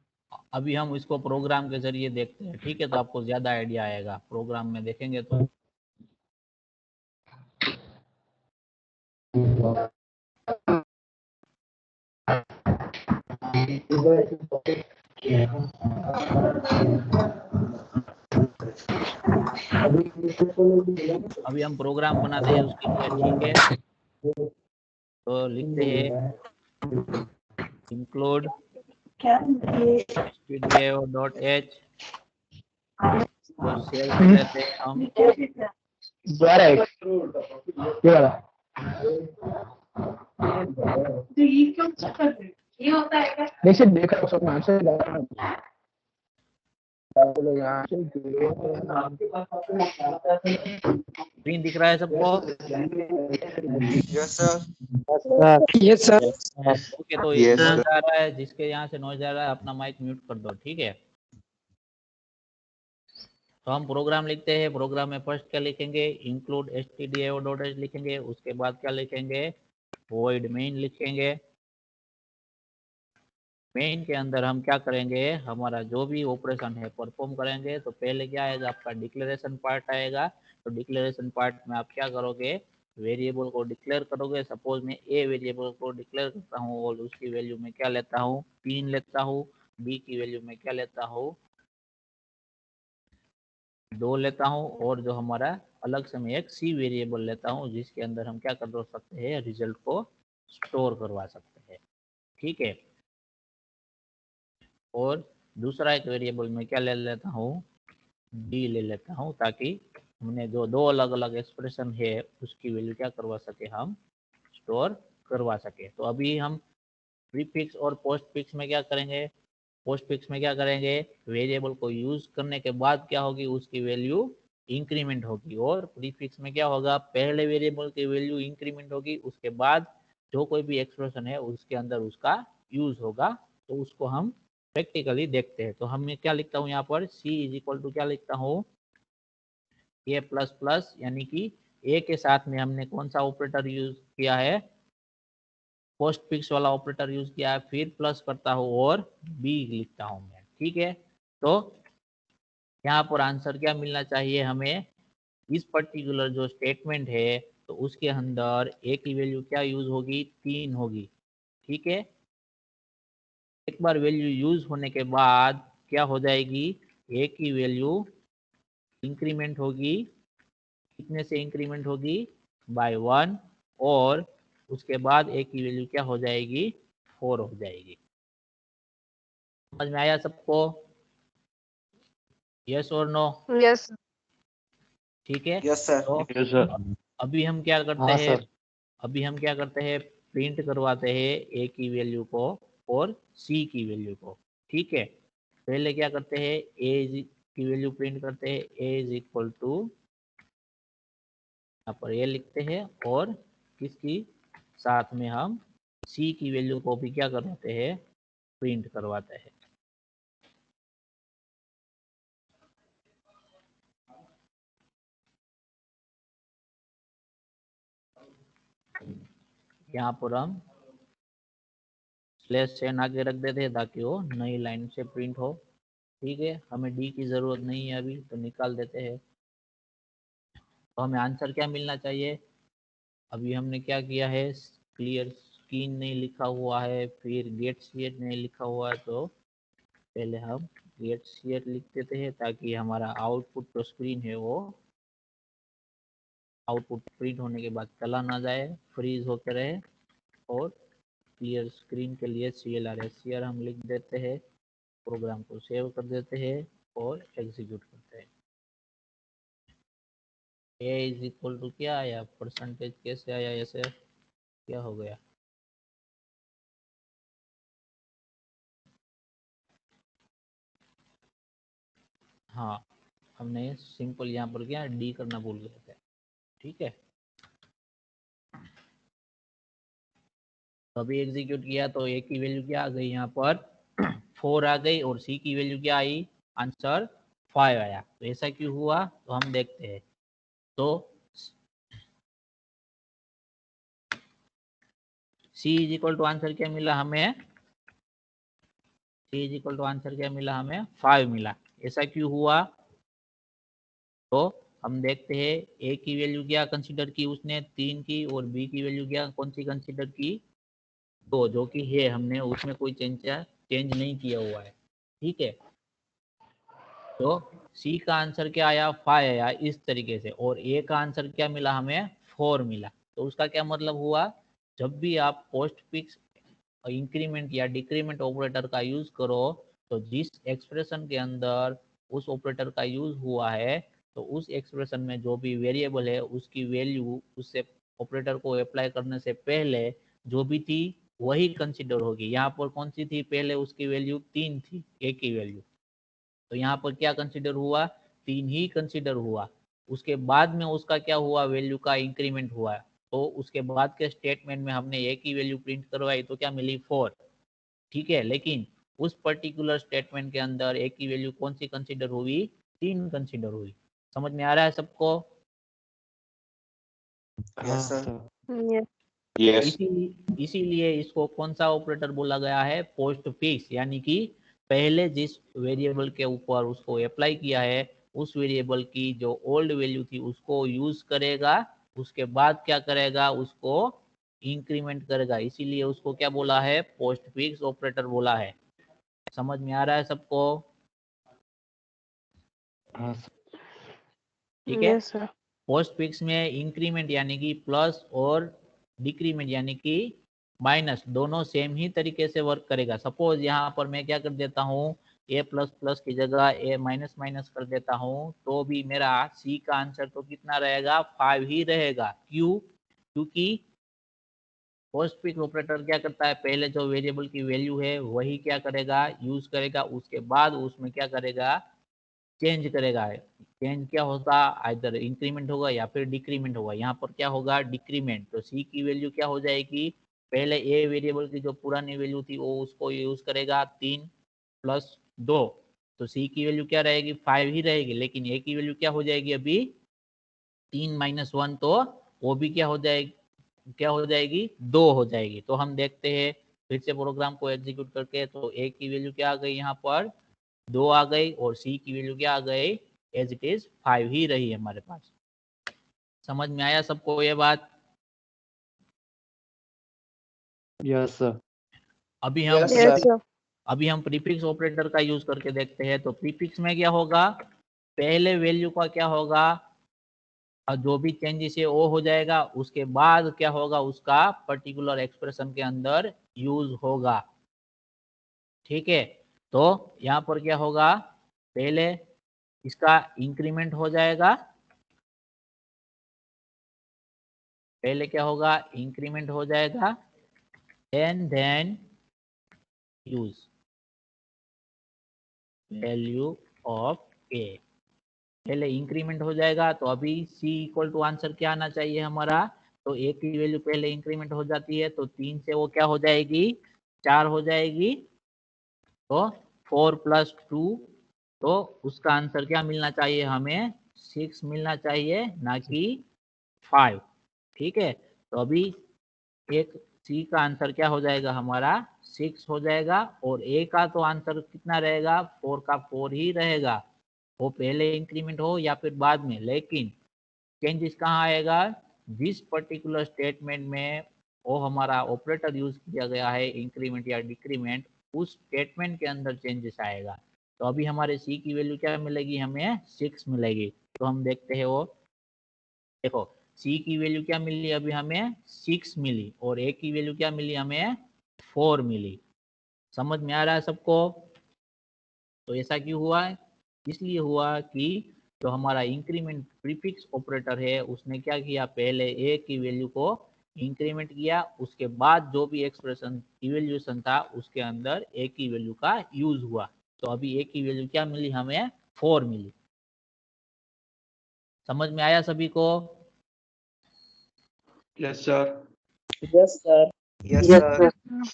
अभी हम इसको प्रोग्राम के जरिए देखते हैं, ठीक है? तो आपको ज्यादा आइडिया आएगा, प्रोग्राम में देखेंगे तो। अभी हम प्रोग्राम बनाते हैं उसके लिए, ठीक है? तो लिखते हैं include stdio.h और सेव कर लेते हैं हम। स्क्रीन दिख रहा है सबको? Yes, sir. Yes sir. Okay, तो Yes, नॉइज sir. आ रहा है, जिसके यहाँ से नॉइज आ रहा है अपना माइक म्यूट कर दो, ठीक है? तो हम प्रोग्राम लिखते हैं। प्रोग्राम में फर्स्ट क्या लिखेंगे, इंक्लूड stdio.h लिखेंगे, उसके बाद क्या लिखेंगे, void main लिखेंगे। मेन के अंदर हम क्या करेंगे, हमारा जो भी ऑपरेशन है परफॉर्म करेंगे। तो पहले क्या आएगा, आपका डिक्लेरेशन पार्ट आएगा। तो डिक्लेरेशन पार्ट में आप क्या करोगे, वेरिएबल को डिक्लेयर करोगे। सपोज मैं ए वेरिएबल को डिक्लेयर करता हूँ और उसकी वैल्यू में क्या लेता हूँ, 3 लेता हूँ। बी की वैल्यू में क्या लेता हूँ, 2 लेता हूँ। और जो हमारा अलग से मैं एक सी वेरिएबल लेता हूँ, जिसके अंदर हम क्या कर सकते हैं, रिजल्ट को स्टोर करवा सकते हैं, ठीक है? और दूसरा एक वेरिएबल में क्या ले लेता हूँ, डी ले लेता हूँ, ताकि हमने जो दो अलग अलग एक्सप्रेशन है उसकी वैल्यू क्या करवा सके, हम स्टोर करवा सके। तो अभी हम प्रीफिक्स और पोस्टफिक्स में क्या करेंगे, पोस्टफिक्स में क्या करेंगे, वेरिएबल को यूज करने के बाद क्या होगी, उसकी वैल्यू इंक्रीमेंट होगी। और प्रीफिक्स में क्या होगा, पहले वेरिएबल की वैल्यू इंक्रीमेंट होगी, उसके बाद जो कोई भी एक्सप्रेशन है उसके अंदर उसका यूज होगा। तो उसको हम प्रैक्टिकली देखते हैं। तो हम क्या लिखता हूँ यहाँ पर, c इज इक्वल टू क्या लिखता हूँ, ए प्लस प्लस, यानी कि ए के साथ में हमने कौन सा ऑपरेटर यूज किया है, पोस्ट फिक्स वाला ऑपरेटर यूज किया है। फिर प्लस करता हूँ और बी लिखता हूँ मैं, ठीक है? तो यहाँ पर आंसर क्या मिलना चाहिए हमें, इस पर्टिकुलर जो स्टेटमेंट है तो उसके अंदर ए की वैल्यू क्या यूज होगी, 3 होगी, ठीक है? एक बार वैल्यू यूज होने के बाद क्या हो जाएगी, ए की वैल्यू इंक्रीमेंट होगी। कितने से इंक्रीमेंट होगी, बाय 1। और उसके बाद ए की वैल्यू क्या हो जाएगी, 4 हो जाएगी। समझ में आया सबको? यस और नो? Yes. ठीक है। Yes, sir. तो Yes, sir. अभी हम क्या करते हाँ हैं, सर। अभी हम क्या करते हैं, प्रिंट करवाते हैं ए की वैल्यू को और सी की वैल्यू को, ठीक है? पहले क्या करते हैं, ए की वैल्यू प्रिंट करते हैं, ए इज इक्वल टू, यहाँ पर ए लिखते हैं, और किसकी साथ में हम सी की वैल्यू को भी क्या करवाते हैं, प्रिंट करवाते हैं। यहाँ पर हम /n आगे रख देते हैं ताकि वो नई लाइन से प्रिंट हो, ठीक है? हमें डी की जरूरत नहीं है अभी, तो निकाल देते हैं। तो हमें आंसर क्या मिलना चाहिए, अभी हमने क्या किया है, क्लियर स्क्रीन नहीं लिखा हुआ है, फिर गेट सीएट नहीं लिखा हुआ है। तो पहले हम गेट सीएट लिख देते हैं ताकि हमारा आउटपुट जो स्क्रीन है वो आउटपुट प्रिंट होने के बाद चला ना जाए, फ्रीज होकर रहे। और क्लियर स्क्रीन के लिए CLR हम लिख देते हैं, प्रोग्राम को सेव कर देते हैं और एग्जीक्यूट करते हैं। ए इज इक्वल टू क्या आया, परसेंटेज कैसे आया, ऐसे क्या हो गया, हाँ हमने सिंपल यहाँ पर क्या डी करना भूल गए थे, ठीक है? तो अभी एग्जीक्यूट किया तो ए की वैल्यू क्या आ गई यहाँ पर 4 आ गई और सी की वैल्यू क्या आई, आंसर 5 आया। तो ऐसा क्यों हुआ, तो हम देखते हैं। तो सी इज इक्वल टू आंसर क्या मिला हमें, सी इज इक्वल टू आंसर क्या मिला हमें, 5 मिला। ऐसा क्यों हुआ, तो हम देखते हैं ए की वैल्यू क्या कंसीडर की उसने 3 की, और बी की वैल्यू क्या कौन सी कंसीडर की 2, जो कि है हमने उसमें कोई चेंज नहीं किया हुआ है। ठीक है, तो सी का आंसर क्या आया 5 आया इस तरीके से, और ए का आंसर क्या मिला हमें 4 मिला। तो उसका क्या मतलब हुआ, जब भी आप पोस्ट फिक्स इंक्रीमेंट या डिक्रीमेंट ऑपरेटर का यूज करो, तो जिस एक्सप्रेशन के अंदर उस ऑपरेटर का यूज हुआ है, तो उस एक्सप्रेशन में जो भी वेरिएबल है उसकी वैल्यू उससे ऑपरेटर को अप्लाई करने से पहले जो भी थी वही कंसिडर होगी। यहाँ पर कौन सी थी, पहले उसकी वैल्यू 3 थी ए की वैल्यू, तो यहाँ पर क्या कंसिडर हुआ, 3 ही कंसिडर हुआ। उसके बाद में उसका क्या हुआ, वैल्यू का इंक्रीमेंट हुआ, तो उसके बाद के स्टेटमेंट में हमने ए की वैल्यू प्रिंट करवाई तो क्या मिली 4। ठीक है, लेकिन उस पर्टिकुलर स्टेटमेंट के अंदर ए की वैल्यू कौन सी कंसिडर हुई, 3 कंसिडर हुई। समझ में आ रहा है सबको। हाँ Yes, sir. सर। Yes. इसीलिए इसको कौन सा ऑपरेटर बोला गया है, पोस्ट फिक्स, यानी कि पहले जिस वेरिएबल के ऊपर उसको अप्लाई किया है उस वेरिएबल की जो ओल्ड वैल्यू थी उसको यूज करेगा, उसके बाद क्या करेगा, उसको इंक्रीमेंट करेगा, इसीलिए उसको क्या बोला है, पोस्ट फिक्स ऑपरेटर बोला है। समझ में आ रहा है सबको। हाँ सर। ठीक है, Yes, sir. पोस्ट फिक्स में इंक्रीमेंट यानी कि प्लस और डिक्रीमेंट यानी कि माइनस दोनों सेम ही तरीके से वर्क करेगा। सपोज यहाँ पर मैं क्या कर देता हूँ, ए प्लस प्लस की जगह ए माइनस माइनस कर देता हूँ, तो भी मेरा सी का आंसर तो कितना रहेगा, 5 ही रहेगा। क्यों, क्योंकि पोस्ट फिक्स ऑपरेटर क्या करता है, पहले जो वेरिएबल की वैल्यू है वही क्या करेगा, यूज करेगा, उसके बाद उसमें क्या करेगा, चेंज करेगा। चेंज क्या होगा, आइदर इंक्रीमेंट होगा या फिर डिक्रीमेंट होगा। यहाँ पर क्या होगा, डिक्रीमेंट, तो सी की वैल्यू क्या हो जाएगी, पहले ए वेरिएबल की जो पुरानी वैल्यू थी वो उसको यूज करेगा 3 प्लस 2, तो सी की वैल्यू क्या रहेगी, 5 ही रहेगी, लेकिन ए की वैल्यू क्या हो जाएगी अभी 3 माइनस 1, तो वो भी क्या हो जाएगी, क्या हो जाएगी 2 हो जाएगी। तो हम देखते हैं फिर से प्रोग्राम को एग्जीक्यूट करके, तो ए की वैल्यू क्या आ गई, यहाँ पर 2 आ गई, और सी की वैल्यू क्या आ गई, एज इट इज 5 ही रही हमारे पास। समझ में आया सबको ये बात। Yes sir. अभी हम Yes, Yes, sir. sir. अभी हम प्रीफिक्स ऑपरेटर का यूज करके देखते हैं। तो प्रीफिक्स में क्या होगा, पहले वैल्यू का क्या होगा, और जो भी चेंजेस है वो हो जाएगा, उसके बाद क्या होगा, उसका पर्टिकुलर एक्सप्रेशन के अंदर यूज होगा। ठीक है, तो यहाँ पर क्या होगा, पहले इसका इंक्रीमेंट हो जाएगा, पहले क्या होगा, इंक्रीमेंट हो जाएगा, and then use value of a. पहले इंक्रीमेंट हो जाएगा, तो अभी सी इक्वल टू आंसर क्या आना चाहिए हमारा, तो ए की वैल्यू पहले इंक्रीमेंट हो जाती है, तो 3 से वो क्या हो जाएगी, 4 हो जाएगी, तो 4 प्लस 2, तो उसका आंसर क्या मिलना चाहिए हमें, 6 मिलना चाहिए, ना कि 5। ठीक है, तो अभी एक सी का आंसर क्या हो जाएगा हमारा 6 हो जाएगा, और ए का तो आंसर कितना रहेगा, 4 का 4 ही रहेगा, वो पहले इंक्रीमेंट हो या फिर बाद में, लेकिन चेंजेस कहाँ आएगा, जिस पर्टिकुलर स्टेटमेंट में वो हमारा ऑपरेटर यूज किया गया है इंक्रीमेंट या डिक्रीमेंट, उस स्टेटमेंट के अंदर चेंजेस आएगा। तो अभी हमारे सी की वैल्यू क्या मिलेगी, हमें 6 मिलेगी। तो हम देखते हैं वो, देखो सी की वैल्यू क्या मिली अभी हमें 6 मिली, और ए की वैल्यू क्या मिली हमें 4 मिली। समझ में आ रहा है सबको। तो ऐसा क्यों हुआ है, इसलिए हुआ कि जो हमारा इंक्रीमेंट प्रीफिक्स ऑपरेटर है उसने क्या किया, पहले ए की वैल्यू को इंक्रीमेंट किया, उसके बाद जो भी एक्सप्रेशन इवेल्यूशन था उसके अंदर ए की वैल्यू का यूज हुआ। तो अभी ए की वैल्यू क्या मिली हमें 4 मिली। समझ में आया सभी को। Yes, sir. Yes, sir. Yes, sir. Yes,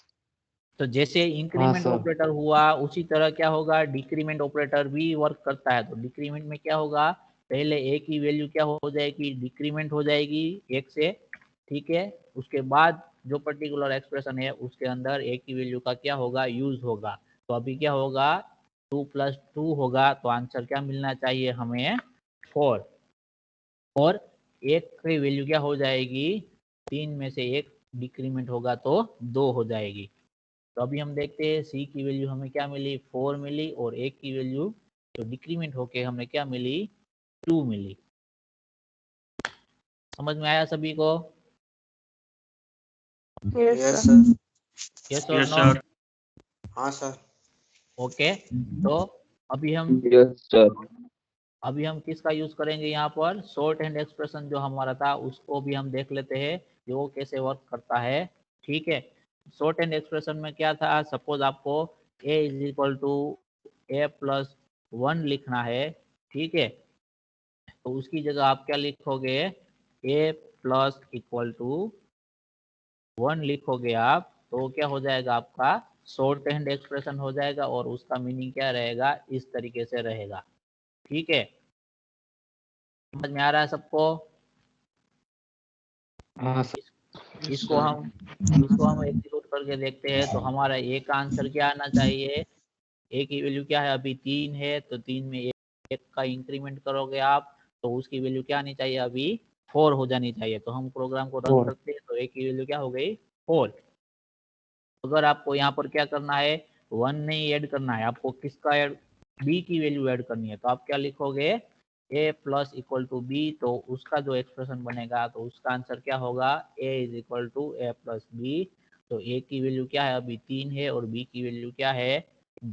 sir. तो जैसे इंक्रीमेंट सर। ऑपरेटर हुआ उसी तरह क्या होगा, डिक्रीमेंट ऑपरेटर भी वर्क करता है। तो डिक्रीमेंट में क्या होगा, पहले ए की वैल्यू क्या हो जाएगी, डिक्रीमेंट हो जाएगी 1 से, ठीक है। उसके बाद जो पर्टिकुलर एक्सप्रेशन है उसके अंदर ए की वैल्यू का क्या होगा, यूज होगा। तो अभी क्या होगा, 2 + 2 होगा, तो आंसर क्या मिलना चाहिए हमें, 4। और एक की वैल्यू क्या हो जाएगी, 3 में से 1 डिक्रीमेंट होगा तो 2 हो जाएगी। तो अभी हम देखते हैं सी की वैल्यू हमें क्या मिली, 4 मिली, और एक की वैल्यू जो डिक्रीमेंट होके हमें क्या मिली, 2 मिली। समझ में आया सभी को? Yes, yes sir. Sir. Yes और Yes, नो? sir. हाँ सर। ओके। तो अभी हम यस सर। किसका यूज करेंगे यहाँ पर, शॉर्ट हैंड एक्सप्रेशन जो हमारा था उसको भी हम देख लेते हैं कि वो कैसे वर्क करता है, ठीक है। शॉर्ट हैंड एक्सप्रेशन में क्या था, सपोज आपको a = a+1 लिखना है, ठीक है। तो उसकी जगह आप क्या लिखोगे, a+=1 लिखोगे आप, तो क्या हो जाएगा, आपका शॉर्ट हैंड एक्सप्रेशन हो जाएगा, और उसका मीनिंग क्या रहेगा, इस तरीके से रहेगा, ठीक है। समझ में आ रहा है सबको? हाँ सर। इसको हम एग्जीक्यूट करके देखते हैं। तो हमारा ए का आंसर क्या आना चाहिए, ए की वैल्यू क्या है, अभी 3 है, तो 3 में 1 का इंक्रीमेंट करोगे आप, तो उसकी वैल्यू क्या आनी चाहिए, अभी 4 हो जानी चाहिए। तो हम प्रोग्राम को रन 4। करते हैं, तो ए की वैल्यू क्या हो गई, 4। अगर आपको यहाँ पर क्या करना है, 1 नहीं ऐड करना है, आपको किसका ऐड, बी की वैल्यू ऐड करनी है, तो आप क्या लिखोगे, a+=b, तो उसका जो एक्सप्रेशन बनेगा तो उसका आंसर क्या होगा, a=a+b। तो a की वैल्यू क्या है, अभी 3 है, और b की वैल्यू क्या है,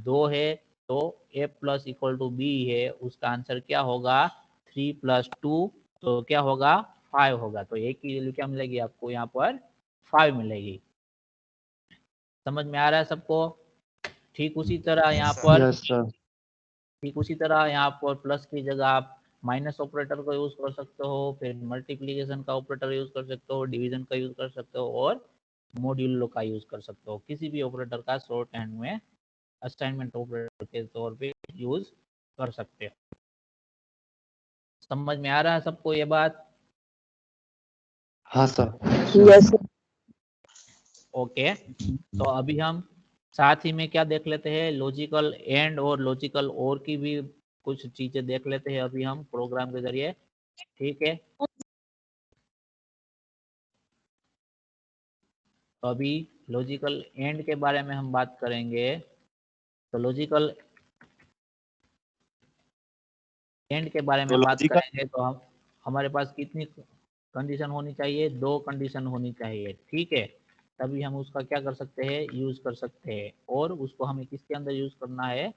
2 है। तो a+=b है, उसका आंसर क्या होगा, 3 + 2, तो क्या होगा, 5 होगा। तो a की वैल्यू क्या मिलेगी आपको यहाँ पर, 5 मिलेगी। समझ में आ रहा है सबको? ठीक उसी तरह यहाँ पर यस सर। प्लस की जगह आप माइनस ऑपरेटर को यूज कर सकते हो, फिर मल्टीप्लिकेशन का ऑपरेटर यूज कर सकते हो, डिवीजन का यूज कर सकते हो, और मॉड्यूलो का यूज कर सकते हो। किसी भी ऑपरेटर का शॉर्ट हैंड में असाइनमेंट ऑपरेटर के तौर पे यूज कर सकते हो। समझ में आ रहा है सबको ये बात? हाँ सर। Yes, sir. ओके। तो अभी हम साथ ही में क्या देख लेते हैं, लॉजिकल एंड और लॉजिकल और की भी कुछ चीजें देख लेते हैं अभी हम प्रोग्राम के जरिए, ठीक है। तो अभी लॉजिकल एंड के बारे में हम बात करेंगे। तो लॉजिकल एंड के बारे में बात करेंगे, तो हम हमारे पास कितनी कंडीशन होनी चाहिए, 2 कंडीशन होनी चाहिए, ठीक है। तभी हम उसका क्या कर सकते हैं, यूज कर सकते हैं। और उसको हमें किसके अंदर यूज करना है,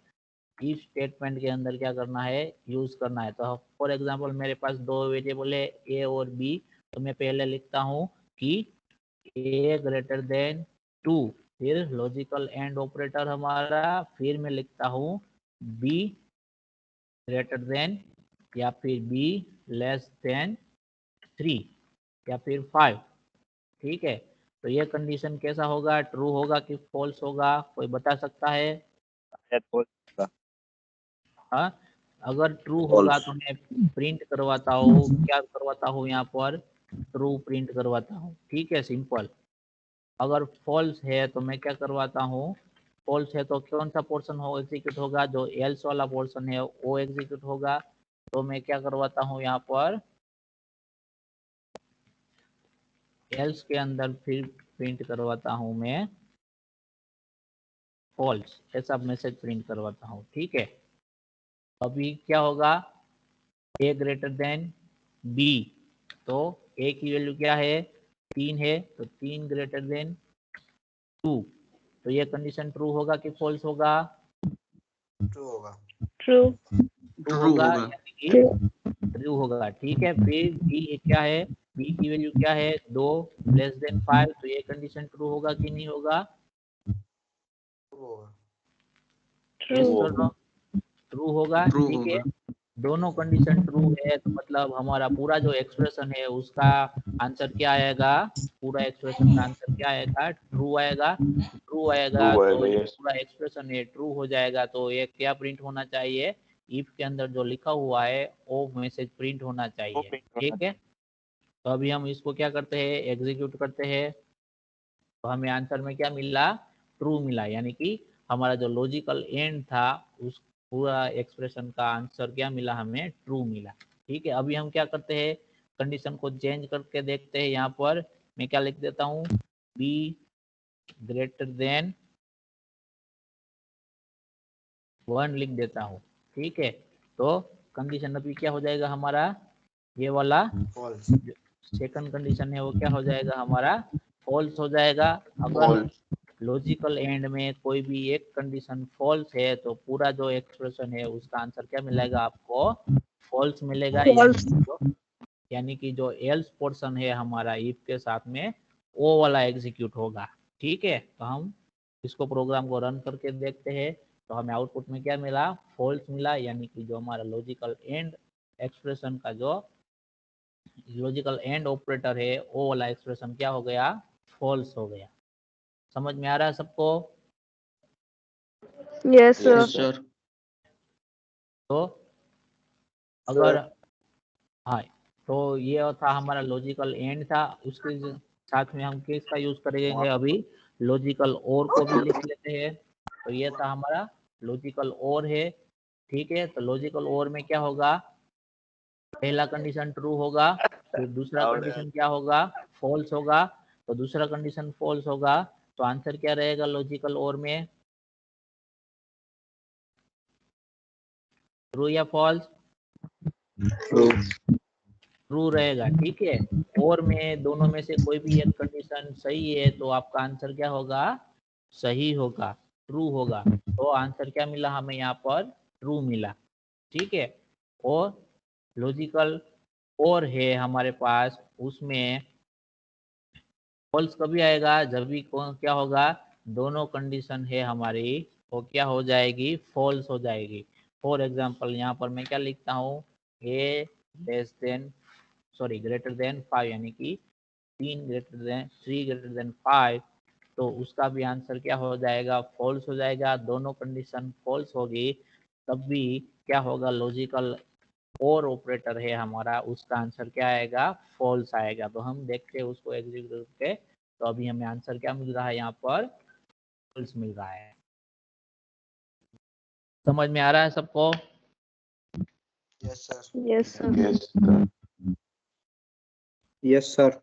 इफ स्टेटमेंट के अंदर क्या करना है, यूज करना है। तो फॉर एग्जांपल मेरे पास 2 वेरिएबल है ए और बी, तो मैं पहले लिखता हूँ कि a>2, फिर लॉजिकल एंड ऑपरेटर हमारा, फिर मैं लिखता हूँ b <, या फिर b<3 या फिर 5, ठीक है। तो ये कंडीशन कैसा होगा, ट्रू होगा कि फॉल्स होगा, कोई बता सकता है? हाँ, अगर ट्रू होगा तो मैं प्रिंट करवाता हूँ, क्या करवाता हूँ यहाँ पर, ट्रू प्रिंट करवाता हूँ, ठीक है, सिंपल। अगर फॉल्स है तो मैं क्या करवाता हूँ, फॉल्स है तो कौन सा पोर्शन हो एग्जीक्यूट होगा, जो एल्स वाला पोर्शन है वो एग्जीक्यूट होगा। तो मैं क्या करवाता हूँ यहाँ पर, एल्स के अंदर फिर प्रिंट करवाता हूँ मैं फॉल्स, ऐसा मैसेज प्रिंट करवाता हूँ, ठीक है। अभी क्या होगा, a b, तो a की वैल्यू क्या है, 3 है, तो 3 > 2, तो ये कंडीशन ट्रू होगा कि फॉल्स होगा, ट्रू होगा। True. ट्रू True होगा, होगा. यानी कि True. ट्रू होगा, ठीक है। फिर b क्या है, b की वैल्यू क्या है, 2 < 5, तो ये कंडीशन ट्रू होगा कि नहीं होगा, ट्रू होगा। Yes True. और नो, ट्रू होगा, True ठीक है। होगा. दोनों कंडीशन ट्रू है तो मतलब हमारा पूरा जो एक्सप्रेशन है उसका आंसर क्या आएगा, पूरा एक्सप्रेशन का आंसर क्या आएगा, ट्रू आएगा। ट्रू आएगा तो ये पूरा एक्सप्रेशन है ट्रू हो जाएगा, तो ये क्या प्रिंट होना चाहिए, इफ के अंदर जो लिखा हुआ है वो मैसेज प्रिंट होना चाहिए। ठीक है, तो अभी हम इसको क्या करते हैं, एग्जीक्यूट करते हैं। तो हमें आंसर में क्या मिला, ट्रू मिला, यानी कि हमारा जो लॉजिकल एंड था उस पूरा एक्सप्रेशन का आंसर क्या मिला, हमें ट्रू मिला। ठीक है, अभी हम क्या करते हैं, कंडीशन को चेंज करके देखते हैं। यहाँ पर मैं क्या लिख देता हूँ, बी ग्रेटर देन 1 लिख देता हूँ। ठीक है, तो कंडीशन अभी क्या हो जाएगा हमारा, ये वाला फॉल्स। सेकंड कंडीशन है वो क्या हो जाएगा हमारा, फॉल्स हो जाएगा। अगर लॉजिकल एंड में कोई भी एक कंडीशन फॉल्स है तो पूरा जो एक्सप्रेशन है उसका आंसर क्या मिलेगा आपको, फॉल्स मिलेगा। यानी कि जो एल्स पोर्शन है हमारा इफ के साथ में वो वाला एग्जीक्यूट होगा। ठीक है, तो हम इसको प्रोग्राम को रन करके देखते हैं, तो हमें आउटपुट में क्या मिला, फॉल्स मिला, यानी कि जो हमारा लॉजिकल एंड एक्सप्रेशन का जो लॉजिकल एंड ऑपरेटर है वो वाला एक्सप्रेशन क्या हो गया, फॉल्स हो गया। समझ में आ रहा है सबको? Yes, sir. Yes, sir. तो अगर हाँ, तो ये था हमारा लॉजिकल एंड था, उसके साथ में हम किसका यूज करेंगे अभी, लॉजिकल और को भी लिख लेते हैं। तो ये था हमारा लॉजिकल और है। ठीक है, तो लॉजिकल और में क्या होगा, पहला कंडीशन ट्रू होगा, फिर दूसरा कंडीशन क्या होगा, फॉल्स होगा। तो दूसरा कंडीशन फॉल्स होगा तो आंसर क्या रहेगा लॉजिकल और में, ट्रू या फॉल्स, ट्रू रहेगा। ठीक है, और में दोनों में से कोई भी एक कंडीशन सही है तो आपका आंसर क्या होगा, सही होगा, ट्रू होगा। तो आंसर क्या मिला हमें यहाँ पर, ट्रू मिला। ठीक है, और लॉजिकल और है हमारे पास, उसमें फॉल्स कभी आएगा, जब भी क्या होगा, दोनों कंडीशन है हमारी वो क्या हो जाएगी, फॉल्स हो जाएगी। फॉर एग्जाम्पल यहाँ पर मैं क्या लिखता हूँ, a less than sorry greater than 5, यानी कि 3 ग्रेटर देन 5, तो उसका भी आंसर क्या हो जाएगा, फॉल्स हो जाएगा। दोनों कंडीशन फॉल्स होगी तब भी क्या होगा, लॉजिकल और ऑपरेटर है हमारा उसका आंसर क्या आएगा, फॉल्स आएगा। तो हम देखते हैं उसको एग्जीक्यूट करके, तो अभी हमें आंसर क्या मिल रहा है, यहाँ पर फॉल्स मिल रहा है। समझ में आ रहा है सबको? Yes sir. Yes, sir. Yes sir.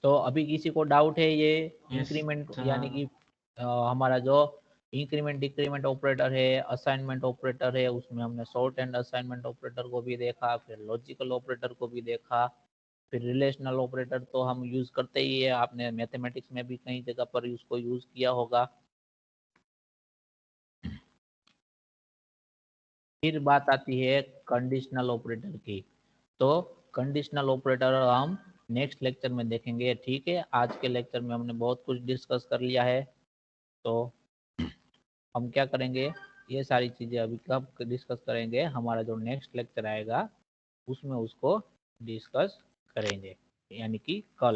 तो अभी किसी को डाउट है ये इंक्रीमेंट यानी कि हमारा जो इंक्रीमेंट डिक्रीमेंट ऑपरेटर है, असाइनमेंट ऑपरेटर है, उसमें हमने शॉर्ट एंड असाइनमेंट ऑपरेटर को भी देखा, फिर लॉजिकल ऑपरेटर को भी देखा, फिर रिलेशनल ऑपरेटर तो हम यूज करते ही है, आपने मैथमेटिक्स में भी कई जगह पर उसको यूज किया होगा। फिर बात आती है कंडीशनल ऑपरेटर की, तो कंडीशनल ऑपरेटर हम नेक्स्ट लेक्चर में देखेंगे। ठीक है, आज के लेक्चर में हमने बहुत कुछ डिस्कस कर लिया है, तो हम क्या करेंगे, ये सारी चीजें अभी कब डिस्कस करेंगे, हमारा जो नेक्स्ट लेक्चर आएगा उसमें उसको डिस्कस करेंगे, यानी कि कल।